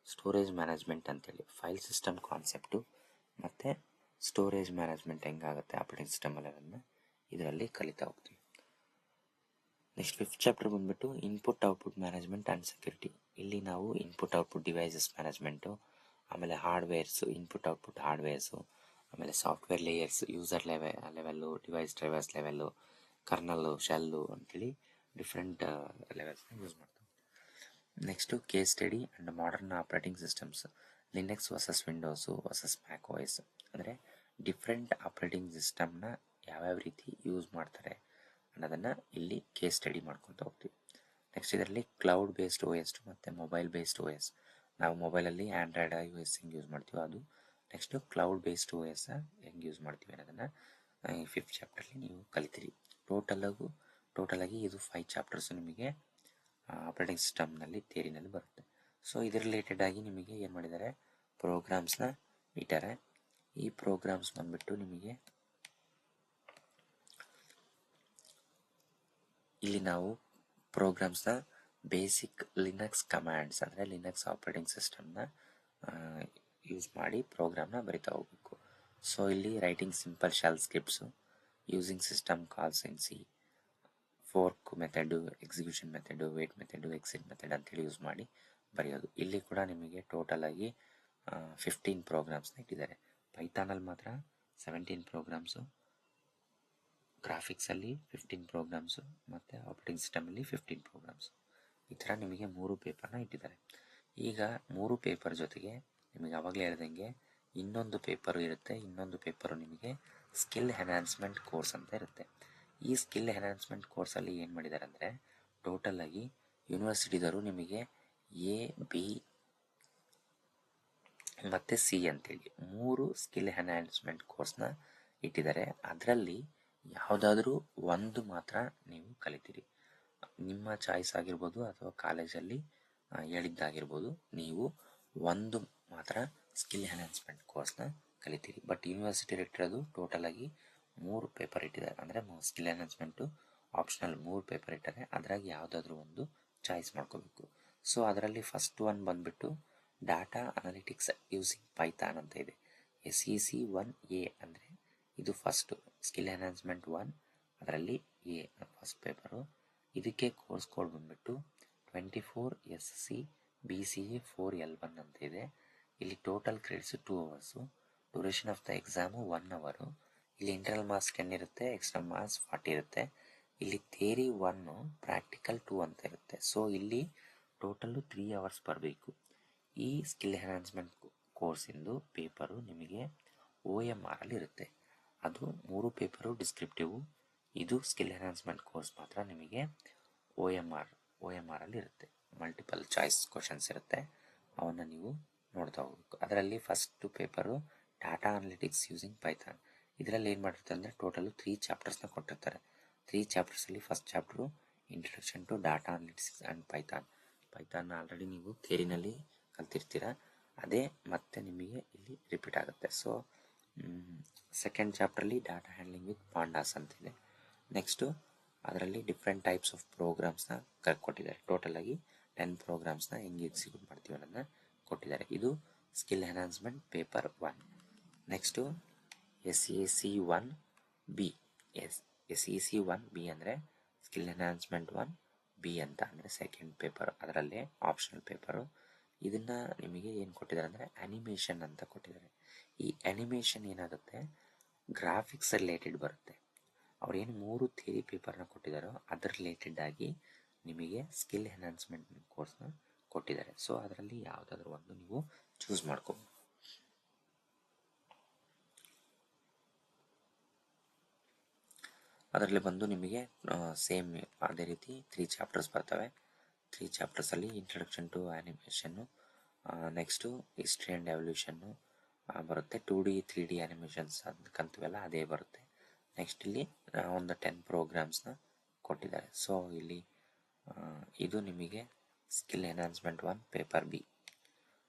storage management ಅಂತೇಳಿ ಫೈಲ್ ಸಿಸ್ಟಮ್ ಕಾನ್ಸೆಪ್ಟು ಮತ್ತು ಸ್ಟೋರೇಜ್ ಮ್ಯಾನೇಜ್ಮೆಂಟ್ ಹೆಂಗಾಗುತ್ತೆ ಆಪ್ರೇಟಿಂಗ್ ಸಿಸ್ಟಮಲ್ಲಿ ಅದನ್ನು ಇದರಲ್ಲಿ ಕಲಿತಾ ಹೋಗ್ತೀವಿ. ನೆಕ್ಸ್ಟ್ ಫಿಫ್ತ್ ಚಾಪ್ಟರ್ ಬಂದುಬಿಟ್ಟು input output management and security. ಇಲ್ಲಿ ನಾವು ಇನ್ಪುಟ್ ಔಟ್ಪುಟ್ ಡಿವೈಸಸ್ ಮ್ಯಾನೇಜ್ಮೆಂಟು, ಆಮೇಲೆ ಹಾರ್ಡ್ವೇರ್ಸು, ಇನ್ಪುಟ್ ಔಟ್ಪುಟ್ ಹಾರ್ಡ್ವೇರ್ಸು, ಆಮೇಲೆ software layers, user level, device drivers level, kernel, shell ಅಂತೇಳಿ ಡಿಫ್ರೆಂಟ್ ಲೆವೆಲ್ಸ್ನ ಯೂಸ್ ಮಾಡ್ತೀವಿ. Next case study and modern operating systems, Linux versus Windows versus Mac OS, ಅಂದರೆ ಡಿಫ್ರೆಂಟ್ ಆಪ್ರೇಟಿಂಗ್ ಸಿಸ್ಟಮ್ನ ಯಾವ್ಯಾವ ರೀತಿ ಯೂಸ್ ಮಾಡ್ತಾರೆ ಅನ್ನೋದನ್ನು ಇಲ್ಲಿ ಕೇಸ್ ಸ್ಟಡಿ ಮಾಡ್ಕೊತ ಹೋಗ್ತೀವಿ. ನೆಕ್ಸ್ಟ್ ಇದರಲ್ಲಿ ಕ್ಲೌಡ್ ಬೇಸ್ಡ್ OS ಮತ್ತು ಮೊಬೈಲ್ ಬೇಸ್ಡ್ OS, ನಾವು ಮೊಬೈಲಲ್ಲಿ ಆ್ಯಂಡ್ರಾಯ್ಡ್ iOS ಹೆಂಗೆ ಯೂಸ್ ಮಾಡ್ತೀವೋ ಅದು. ನೆಕ್ಸ್ಟು ಕ್ಲೌಡ್ ಬೇಸ್ಡ್ OS ಹೆಂಗೆ ಯೂಸ್ ಮಾಡ್ತೀವಿ ಅನ್ನೋದನ್ನು ಈ ಫಿಫ್ತ್ ಚಾಪ್ಟರ್ಲಿ ನೀವು ಕಲಿತೀರಿ. ಟೋಟಲಾಗಿ ಇದು 5 ಚಾಪ್ಟರ್ಸು ನಿಮಗೆ ಆಪ್ರೇಟಿಂಗ್ ಸಿಸ್ಟಮ್ನಲ್ಲಿ ಥಿಯರಿನಲ್ಲಿ ಬರುತ್ತೆ. ಸೊ ಇದ್ರ ರಿಲೇಟೆಡ್ ಆಗಿ ನಿಮಗೆ ಏನು ಮಾಡಿದ್ದಾರೆ ಪ್ರೋಗ್ರಾಮ್ಸ್ನ ಇಟ್ಟಾರೆ. ಈ ಪ್ರೋಗ್ರಾಮ್ಸ್ ಬಂದುಬಿಟ್ಟು ನಿಮಗೆ ಇಲ್ಲಿ ನಾವು ಪ್ರೋಗ್ರಾಮ್ಸ್ನ ಬೇಸಿಕ್ ಲಿನಕ್ಸ್ ಕಮ್ಯಾಂಡ್ಸ್ ಅಂದರೆ ಲಿನಕ್ಸ್ ಆಪ್ರೇಟಿಂಗ್ ಸಿಸ್ಟಮ್ನ ಯೂಸ್ ಮಾಡಿ ಪ್ರೋಗ್ರಾಮ್ನ ಬರಿತಾ ಹೋಗಬೇಕು. ಸೊ ಇಲ್ಲಿ writing simple shell scripts using system calls in C, fork method, execution method, wait method, exit method ಅಂತೇಳಿ ಯೂಸ್ ಮಾಡಿ ಬರೆಯೋದು. ಇಲ್ಲಿ ಕೂಡ ನಿಮಗೆ ಟೋಟಲ್ ಆಗಿ 15 ಪ್ರೋಗ್ರಾಮ್ಸ್ನ ಇಟ್ಟಿದ್ದಾರೆ. ಪೈಥಾನಲ್ಲಿ ಮಾತ್ರ 17 ಪ್ರೋಗ್ರಾಮ್ಸು, ಗ್ರಾಫಿಕ್ಸಲ್ಲಿ 15 ಪ್ರೋಗ್ರಾಮ್ಸು ಮತ್ತು ಆಪ್ರೇಟಿಂಗ್ ಸಿಸ್ಟಮಲ್ಲಿ 15 ಪ್ರೋಗ್ರಾಮ್ಸು. ಈ ಥರ ನಿಮಗೆ 3 ಪೇಪರ್ನ ಇಟ್ಟಿದ್ದಾರೆ. ಈಗ 3 ಪೇಪರ್ ಜೊತೆಗೆ ನಿಮಗೆ ಆವಾಗಲೇ ಹೇಳ್ದಂಗೆ ಇನ್ನೊಂದು ಪೇಪರು ಇರುತ್ತೆ. ಇನ್ನೊಂದು ಪೇಪರು ನಿಮಗೆ ಸ್ಕಿಲ್ ಎನ್ಹಾನ್ಸ್ಮೆಂಟ್ ಕೋರ್ಸ್ ಅಂತ ಇರುತ್ತೆ. ಈ ಸ್ಕಿಲ್ ಎನ್ಹಾನ್ಸ್ಮೆಂಟ್ ಕೋರ್ಸಲ್ಲಿ ಏನು ಮಾಡಿದ್ದಾರೆ ಅಂದರೆ ಟೋಟಲಾಗಿ ಯೂನಿವರ್ಸಿಟಿದವರು ನಿಮಗೆ ಎ, ಬಿ ಮತ್ತು ಸಿ ಅಂತೇಳಿ 3 ಸ್ಕಿಲ್ ಎನ್ಹಾನ್ಸ್ಮೆಂಟ್ ಕೋರ್ಸ್ನ ಇಟ್ಟಿದ್ದಾರೆ. ಅದರಲ್ಲಿ ಯಾವುದಾದ್ರೂ ಒಂದು ಮಾತ್ರ ನೀವು ಕಲಿತೀರಿ. ನಿಮ್ಮ ಚಾಯ್ಸ್ ಆಗಿರ್ಬೋದು ಅಥವಾ ಕಾಲೇಜಲ್ಲಿ ಹೇಳಿದ್ದಾಗಿರ್ಬೋದು, ನೀವು ಒಂದು ಮಾತ್ರ ಸ್ಕಿಲ್ ಎನ್ಹಾನ್ಸ್ಮೆಂಟ್ ಕೋರ್ಸ್ನ ಕಲಿತೀರಿ. ಬಟ್ ಯೂನಿವರ್ಸಿಟಿ ಇಟ್ಟಿರೋದು ಟೋಟಲಾಗಿ 3 ಪೇಪರ್ ಇಟ್ಟಿದ್ದಾರೆ. ಅಂದರೆ ಸ್ಕಿಲ್ ಎನ್ಹಾನ್ಸ್ಮೆಂಟು ಆಪ್ಷನಲ್ 3 ಪೇಪರ್ ಇಟ್ಟಾರೆ. ಅದರಾಗಿ ಯಾವುದಾದ್ರೂ ಒಂದು ಚಾಯ್ಸ್ ಮಾಡ್ಕೋಬೇಕು. ಸೊ ಅದರಲ್ಲಿ ಫಸ್ಟ್ ಒನ್ ಬಂದುಬಿಟ್ಟು ಡಾಟಾ ಅನಾಲಿಟಿಕ್ಸ್ ಯೂಸಿಂಗ್ ಪೈಥಾನ್ ಅಂತ ಇದೆ. SEC1A ಅಂದರೆ ಇದು ಫಸ್ಟು ಸ್ಕಿಲ್ ಎನ್ಹಾನ್ಸ್ಮೆಂಟ್ 1, ಅದರಲ್ಲಿ ಎ ಫಸ್ಟ್ ಪೇಪರು. ಇದಕ್ಕೆ ಕೋರ್ಸ್ ಕೋಡ್ ಬಂದುಬಿಟ್ಟು 24 SC BCA 4L1 ಅಂತ ಇದೆ. ಇಲ್ಲಿ total credits 2 hours, duration of the exam 1 ಅವರು. ಇಲ್ಲಿ ಇಂಟರ್ನಲ್ ಮಾರ್ಕ್ಸ್ 10 ಇರುತ್ತೆ, ಎಕ್ಸ್ಟರ್ನಲ್ ಮಾರ್ಕ್ಸ್ 40 ಇರುತ್ತೆ. ಇಲ್ಲಿ ಥಿಯರಿ 1, ಪ್ರಾಕ್ಟಿಕಲ್ 2 ಅಂತ ಇರುತ್ತೆ. ಸೊ ಇಲ್ಲಿ ಟೋಟಲ್ಲು 3 ಅವರ್ಸ್ ಬರಬೇಕು. ಈ ಸ್ಕಿಲ್ ಎನ್ಹಾನ್ಸ್ಮೆಂಟ್ ಕೋರ್ಸಿಂದು ಪೇಪರು ನಿಮಗೆ OMR ಅಲ್ಲಿ ಇರುತ್ತೆ. ಅದು 3 ಪೇಪರು ಡಿಸ್ಕ್ರಿಪ್ಟಿವು. ಇದು ಸ್ಕಿಲ್ ಎನ್ಹಾನ್ಸ್ಮೆಂಟ್ ಕೋರ್ಸ್ ಮಾತ್ರ ನಿಮಗೆ OMR ಅಲ್ಲಿ ಇರುತ್ತೆ. ಮಲ್ಟಿಪಲ್ ಚಾಯ್ಸ್ ಕ್ವಶನ್ಸ್ ಇರುತ್ತೆ, ಅವನ್ನು ನೀವು ನೋಡ್ತಾ ಹೋಗ್ಬೇಕು. ಅದರಲ್ಲಿ first paper data analytics using Python. ಇದರಲ್ಲಿ ಏನು ಮಾಡಿರ್ತಾರೆ ಅಂದರೆ ಟೋಟಲು 3 ಚಾಪ್ಟರ್ಸ್ನ ಕೊಟ್ಟಿರ್ತಾರೆ. 3 ಚಾಪ್ಟರ್ಸಲ್ಲಿ first chapter introduction to data analytics and Python already ನೀವು ಥಿಯರಿನಲ್ಲಿ ಕಲ್ತಿರ್ತೀರ, ಅದೇ ಮತ್ತೆ ನಿಮಗೆ ಇಲ್ಲಿ ರಿಪೀಟ್ ಆಗುತ್ತೆ. ಸೊ ಸೆಕೆಂಡ್ ಚಾಪ್ಟ್ರಲ್ಲಿ ಡಾಟಾ ಹ್ಯಾಂಡ್ಲಿಂಗ್ ವಿತ್ ಪಾಂಡಾಸ್ ಅಂತಿದೆ. ನೆಕ್ಸ್ಟು ಅದರಲ್ಲಿ ಡಿಫ್ರೆಂಟ್ ಟೈಪ್ಸ್ ಆಫ್ ಪ್ರೋಗ್ರಾಮ್ಸ್ನ ಕೊಟ್ಟಿದ್ದಾರೆ. ಟೋಟಲಾಗಿ 10 ಪ್ರೋಗ್ರಾಮ್ಸ್ನ ಹೆಂಗೆ ಎಕ್ಸಿಕ್ಯೂಟ್ ಮಾಡ್ತೀವಿ ಅನ್ನೋದನ್ನ ಕೊಟ್ಟಿದ್ದಾರೆ. ಇದು skill enhancement paper 1. Next SEC1B. SEC1B ಅಂದರೆ ಸ್ಕಿಲ್ ಎನ್ಹಾನ್ಸ್ಮೆಂಟ್ 1B ಅಂತ, ಅಂದರೆ ಸೆಕೆಂಡ್ ಪೇಪರ್, ಅದರಲ್ಲೇ ಆಪ್ಷನಲ್ ಪೇಪರು. ಇದನ್ನು ನಿಮಗೆ ಏನು ಕೊಟ್ಟಿದ್ದಾರೆ ಅಂದರೆ ಆ್ಯನಿಮೇಷನ್ ಅಂತ ಕೊಟ್ಟಿದ್ದಾರೆ. ಈ ಆ್ಯನಿಮೇಷನ್ ಏನಾಗುತ್ತೆ, ಗ್ರಾಫಿಕ್ಸ್ ರಿಲೇಟೆಡ್ ಬರುತ್ತೆ. ಅವ್ರೇನು 3 ಥಿಯರಿ ಪೇಪರ್ನ ಕೊಟ್ಟಿದ್ದಾರೋ ಅದರ ರಿಲೇಟೆಡ್ ಆಗಿ ನಿಮಗೆ ಸ್ಕಿಲ್ ಎನ್ಹಾನ್ಸ್ಮೆಂಟ್ ಕೋರ್ಸ್ನ ಕೊಟ್ಟಿದ್ದಾರೆ. ಸೊ ಅದರಲ್ಲಿ ಯಾವುದಾದ್ರೂ ಒಂದು ನೀವು ಚೂಸ್ ಮಾಡ್ಕೋಬೋದು. ಅದರಲ್ಲಿ ಬಂದು ನಿಮಗೆ ಸೇಮ್ ಅದೇ ರೀತಿ 3 ಚಾಪ್ಟರ್ಸ್ ಬರ್ತವೆ. 3 ಚಾಪ್ಟರ್ಸಲ್ಲಿ introduction to animation, next history and evolution ಬರುತ್ತೆ. 2D 3D ಆ್ಯನಿಮೇಷನ್ಸ್ ಅದಕ್ಕಂತವೆಲ್ಲ ಅದೇ ಬರುತ್ತೆ. ನೆಕ್ಸ್ಟ್ ಇಲ್ಲಿ ಒಂದು 10 ಪ್ರೋಗ್ರಾಮ್ಸ್ನ ಕೊಟ್ಟಿದ್ದಾರೆ. ಸೊ ಇಲ್ಲಿ ಇದು ನಿಮಗೆ skill enhancement 1 paper B.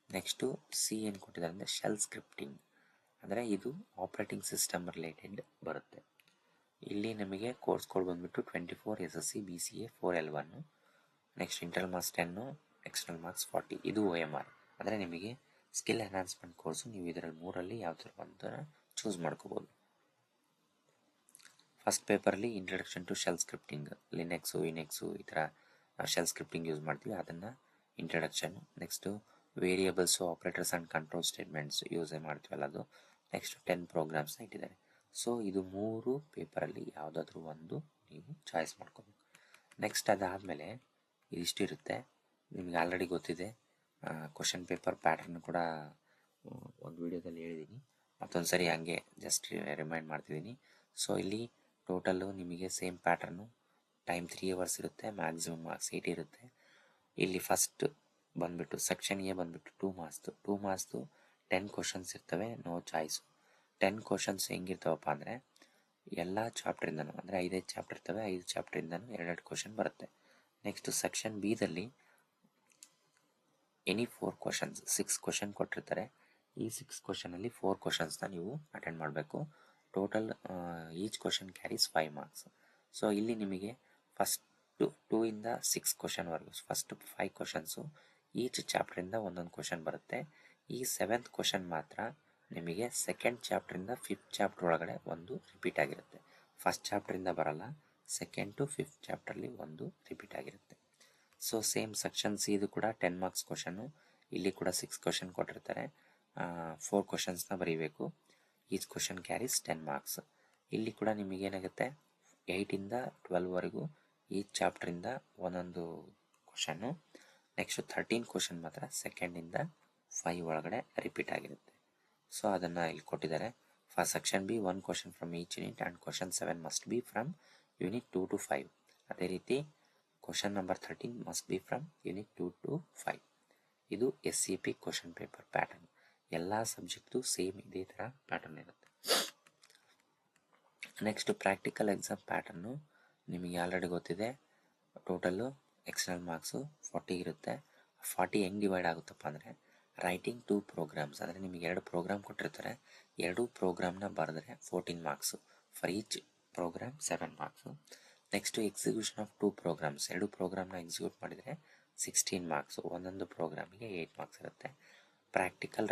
Next C ಏನು ಕೊಟ್ಟಿದ್ದಾರೆ ಅಂದರೆ ಶೆಲ್ ಸ್ಕ್ರಿಪ್ಟಿಂಗ್, ಅಂದರೆ ಇದು ಆಪ್ರೇಟಿಂಗ್ ಸಿಸ್ಟಮ್ ರಿಲೇಟೆಡ್ ಬರುತ್ತೆ. ಇಲ್ಲಿ ನಿಮಗೆ ಕೋರ್ಸ್ ಕೋಡ್ ಬಂದುಬಿಟ್ಟು 24 SSC BCA 4L1. Next internal marks 10, external marks 40. ಇದು OMR. ಅಂದರೆ ನಿಮಗೆ ಸ್ಕಿಲ್ ಎನ್ಹಾನ್ಸ್ಮೆಂಟ್ ಕೋರ್ಸು ನೀವು ಇದರಲ್ಲಿ 3ರಲ್ಲಿ ಯಾವ್ದಾದ್ರು ಒಂದನ್ನು ಚೂಸ್ ಮಾಡ್ಕೋಬೋದು. ಫಸ್ಟ್ ಪೇಪರಲ್ಲಿ introduction to shell scripting, Linux Unix ಈ ಥರ ಶೆಲ್ ಸ್ಕ್ರಿಪ್ಟಿಂಗ್ ಯೂಸ್ ಮಾಡ್ತೀವಿ, ಅದನ್ನು introduction. Next variables, operators and control statements use ಮಾಡ್ತೀವಲ್ಲ ಅದು. ನೆಕ್ಸ್ಟು 10 ಪ್ರೋಗ್ರಾಮ್ಸ್ನ ಇಟ್ಟಿದ್ದಾರೆ. ಸೊ ಇದು 3 ಪೇಪರಲ್ಲಿ ಯಾವುದಾದ್ರೂ ಒಂದು ನೀವು ಚಾಯ್ಸ್ ಮಾಡ್ಕೋಬೇಕು. ನೆಕ್ಸ್ಟ್ ಅದಾದಮೇಲೆ ಇದಿಷ್ಟಿರುತ್ತೆ. ನಿಮಗೆ ಆಲ್ರೆಡಿ ಗೊತ್ತಿದೆ, ಕ್ವಶನ್ ಪೇಪರ್ ಪ್ಯಾಟರ್ನ್ ಕೂಡ ಒಂದು ವಿಡಿಯೋದಲ್ಲಿ ಹೇಳಿದ್ದೀನಿ. ಮತ್ತೊಂದು ಸರಿ ಹಂಗೆ ಜಸ್ಟ್ ರಿಮೈಂಡ್ ಮಾಡ್ತಿದ್ದೀನಿ. ಸೊ ಇಲ್ಲಿ ಟೋಟಲ್ಲು ನಿಮಗೆ ಸೇಮ್ ಪ್ಯಾಟರ್ನು, ಟೈಮ್ 3 ಅವರ್ಸ್ ಇರುತ್ತೆ, ಮ್ಯಾಕ್ಸಿಮಮ್ ಮಾರ್ಕ್ಸ್ 80 ಇರುತ್ತೆ. ಇಲ್ಲಿ ಫಸ್ಟ್ ಬಂದುಬಿಟ್ಟು ಸೆಕ್ಷನ್ ಎ ಬಂದುಬಿಟ್ಟು 2 ಮಾರ್ಕ್ಸ್ದು 10 ಕ್ವಶನ್ಸ್ ಇರ್ತವೆ, ನೋ ಚಾಯ್ಸು. 10 ಕ್ವಶನ್ಸ್ ಹೆಂಗಿರ್ತಾವಪ್ಪ ಅಂದರೆ ಎಲ್ಲ ಚಾಪ್ಟ್ರಿಂದನೂ, ಅಂದರೆ 5 ಚಾಪ್ಟರ್ ಇರ್ತವೆ, 5 ಚಾಪ್ಟ್ರಿಂದನೂ 2 ಕ್ವಶನ್ ಬರುತ್ತೆ. ನೆಕ್ಸ್ಟು ಸೆಕ್ಷನ್ ಬಿದಲ್ಲಿ ಎನಿ 4 ಕ್ವಶನ್ಸ್, 6 ಕ್ವಶನ್ ಕೊಟ್ಟಿರ್ತಾರೆ. ಈ 6 ಕ್ವಶನಲ್ಲಿ 4 ಕ್ವಶನ್ಸ್ನ ನೀವು ಅಟೆಂಡ್ ಮಾಡಬೇಕು. Total each question carries 5 marks. So ಇಲ್ಲಿ ನಿಮಗೆ ಫಸ್ಟ್ ಟೂ ಇಂದ 6 ಕ್ವಶನ್ವರೆಗೂ ಫಸ್ಟ್ 5 ಕ್ವಶನ್ಸು ಈಚ್ ಚಾಪ್ಟ್ರಿಂದ ಒಂದೊಂದು ಕ್ವಶನ್ ಬರುತ್ತೆ. ಈ 7th ಕ್ವಶನ್ ಮಾತ್ರ ನಿಮಗೆ ಸೆಕೆಂಡ್ ಚಾಪ್ಟ್ರಿಂದ 5th ಚಾಪ್ಟರ್ ಒಳಗಡೆ ಒಂದು ರಿಪೀಟ್ ಆಗಿರುತ್ತೆ. ಫಸ್ಟ್ ಚಾಪ್ಟ್ರಿಂದ ಬರಲ್ಲ, ಸೆಕೆಂಡ್ ಟು 5th ಚಾಪ್ಟರ್ಲಿ ಒಂದು ರಿಪೀಟ್ ಆಗಿರುತ್ತೆ. ಸೊ ಸೇಮ್ ಸೆಕ್ಷನ್ ಸಿ ಇದು ಕೂಡ 10 ಮಾರ್ಕ್ಸ್ ಕ್ವಶನ್ನು. ಇಲ್ಲಿ ಕೂಡ 6 ಕ್ವಶನ್ ಕೊಟ್ಟಿರ್ತಾರೆ, 4 ಕ್ವಶನ್ಸ್ನ ಬರೀಬೇಕು. Each question carries 10 marks. ಇಲ್ಲಿ ಕೂಡ ನಿಮಗೇನಾಗುತ್ತೆ 8 ಇಂದ 12ವರೆಗೂ ಈಚ್ ಚಾಪ್ಟ್ರಿಂದ ಒಂದೊಂದು ಕ್ವಶನ್ನು. ನೆಕ್ಸ್ಟ್ 13 ಕ್ವಶನ್ ಮಾತ್ರ ಸೆಕೆಂಡಿಂದ 5 ಒಳಗಡೆ ರಿಪೀಟ್ ಆಗಿರುತ್ತೆ. ಸೊ ಅದನ್ನು ಇಲ್ಲಿ ಕೊಟ್ಟಿದ್ದಾರೆ. For section B 1 question from each unit and question 7 must be from unit 2 to 5. ಅದೇ ರೀತಿ question number 13 must be from unit 2 to 5. ಇದು SCP ಕ್ವಶನ್ ಪೇಪರ್ ಪ್ಯಾಟರ್ನ್. ಎಲ್ಲ ಸಬ್ಜೆಕ್ಟು ಸೇಮ್ ಇದೇ ಥರ ಪ್ಯಾಟರ್ನ್ ಇರುತ್ತೆ. ನೆಕ್ಸ್ಟ್ ಪ್ರಾಕ್ಟಿಕಲ್ ಎಕ್ಸಾಮ್ ಪ್ಯಾಟರ್ನು ನಿಮಗೆ ಆಲ್ರೆಡಿ ಗೊತ್ತಿದೆ. ಟೋಟಲ್ಲು ಎಕ್ಸ್ಟರ್ನಲ್ ಮಾರ್ಕ್ಸು 40 ಇರುತ್ತೆ. 40 ಹೆಂಗೆ ಡಿವೈಡ್ ಆಗುತ್ತಪ್ಪ ಅಂದರೆ ರೈಟಿಂಗ್ 2 ಪ್ರೋಗ್ರಾಮ್ಸ್, ಅಂದರೆ ನಿಮಗೆ 2 ಪ್ರೋಗ್ರಾಮ್ ಕೊಟ್ಟಿರ್ತಾರೆ. 2 ಪ್ರೋಗ್ರಾಮ್ನ ಬರೆದ್ರೆ 14 marks. For each program 7 marks. Next execution of 2 programs, 2 ಪ್ರೋಗ್ರಾಮ್ನ ಎಕ್ಸಿಕ್ಯೂಟ್ ಮಾಡಿದರೆ 16 ಮಾರ್ಕ್ಸು. ಒಂದೊಂದು ಪ್ರೋಗ್ರಾಮಿಗೆ 8 ಮಾರ್ಕ್ಸ್ ಇರುತ್ತೆ. ಪ್ರಾಕ್ಟಿಕಲ್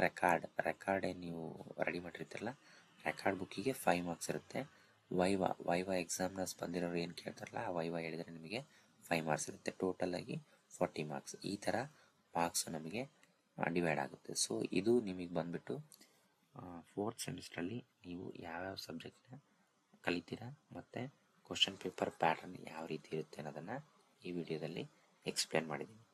ರೆಕಾರ್ಡ್ ಏನು ನೀವು ರೆಡಿ ಮಾಡಿರ್ತೀರಲ್ಲ, ರೆಕಾರ್ಡ್ ಬುಕ್ಕಿಗೆ 5 ಮಾರ್ಕ್ಸ್ ಇರುತ್ತೆ. ವೈವಾ ಎಕ್ಸಾಮ್ನ ಬಂದಿರೋರು ಏನು ಕೇಳ್ತಾರಲ್ಲ, ಆ ವೈವಾ ಹೇಳಿದರೆ ನಿಮಗೆ 5 ಮಾರ್ಕ್ಸ್ ಇರುತ್ತೆ. ಟೋಟಲಾಗಿ 40 ಮಾರ್ಕ್ಸ್. ಈ ಥರ ಮಾರ್ಕ್ಸು ನಮಗೆ ಡಿವೈಡ್ ಆಗುತ್ತೆ. ಸೊ ಇದು ನಿಮಗೆ ಬಂದುಬಿಟ್ಟು 4th ಸೆಮಿಸ್ಟ್ರಲ್ಲಿ ನೀವು ಯಾವ್ಯಾವ ಸಬ್ಜೆಕ್ಟ್ನ ಕಲಿತೀರಾ ಮತ್ತು ಕ್ವಶನ್ ಪೇಪರ್ ಪ್ಯಾಟರ್ನ್ ಯಾವ ರೀತಿ ಇರುತ್ತೆ ಅನ್ನೋದನ್ನು ಈ ವಿಡಿಯೋದಲ್ಲಿ ಎಕ್ಸ್ಪ್ಲೇನ್ ಮಾಡಿದ್ದೀನಿ.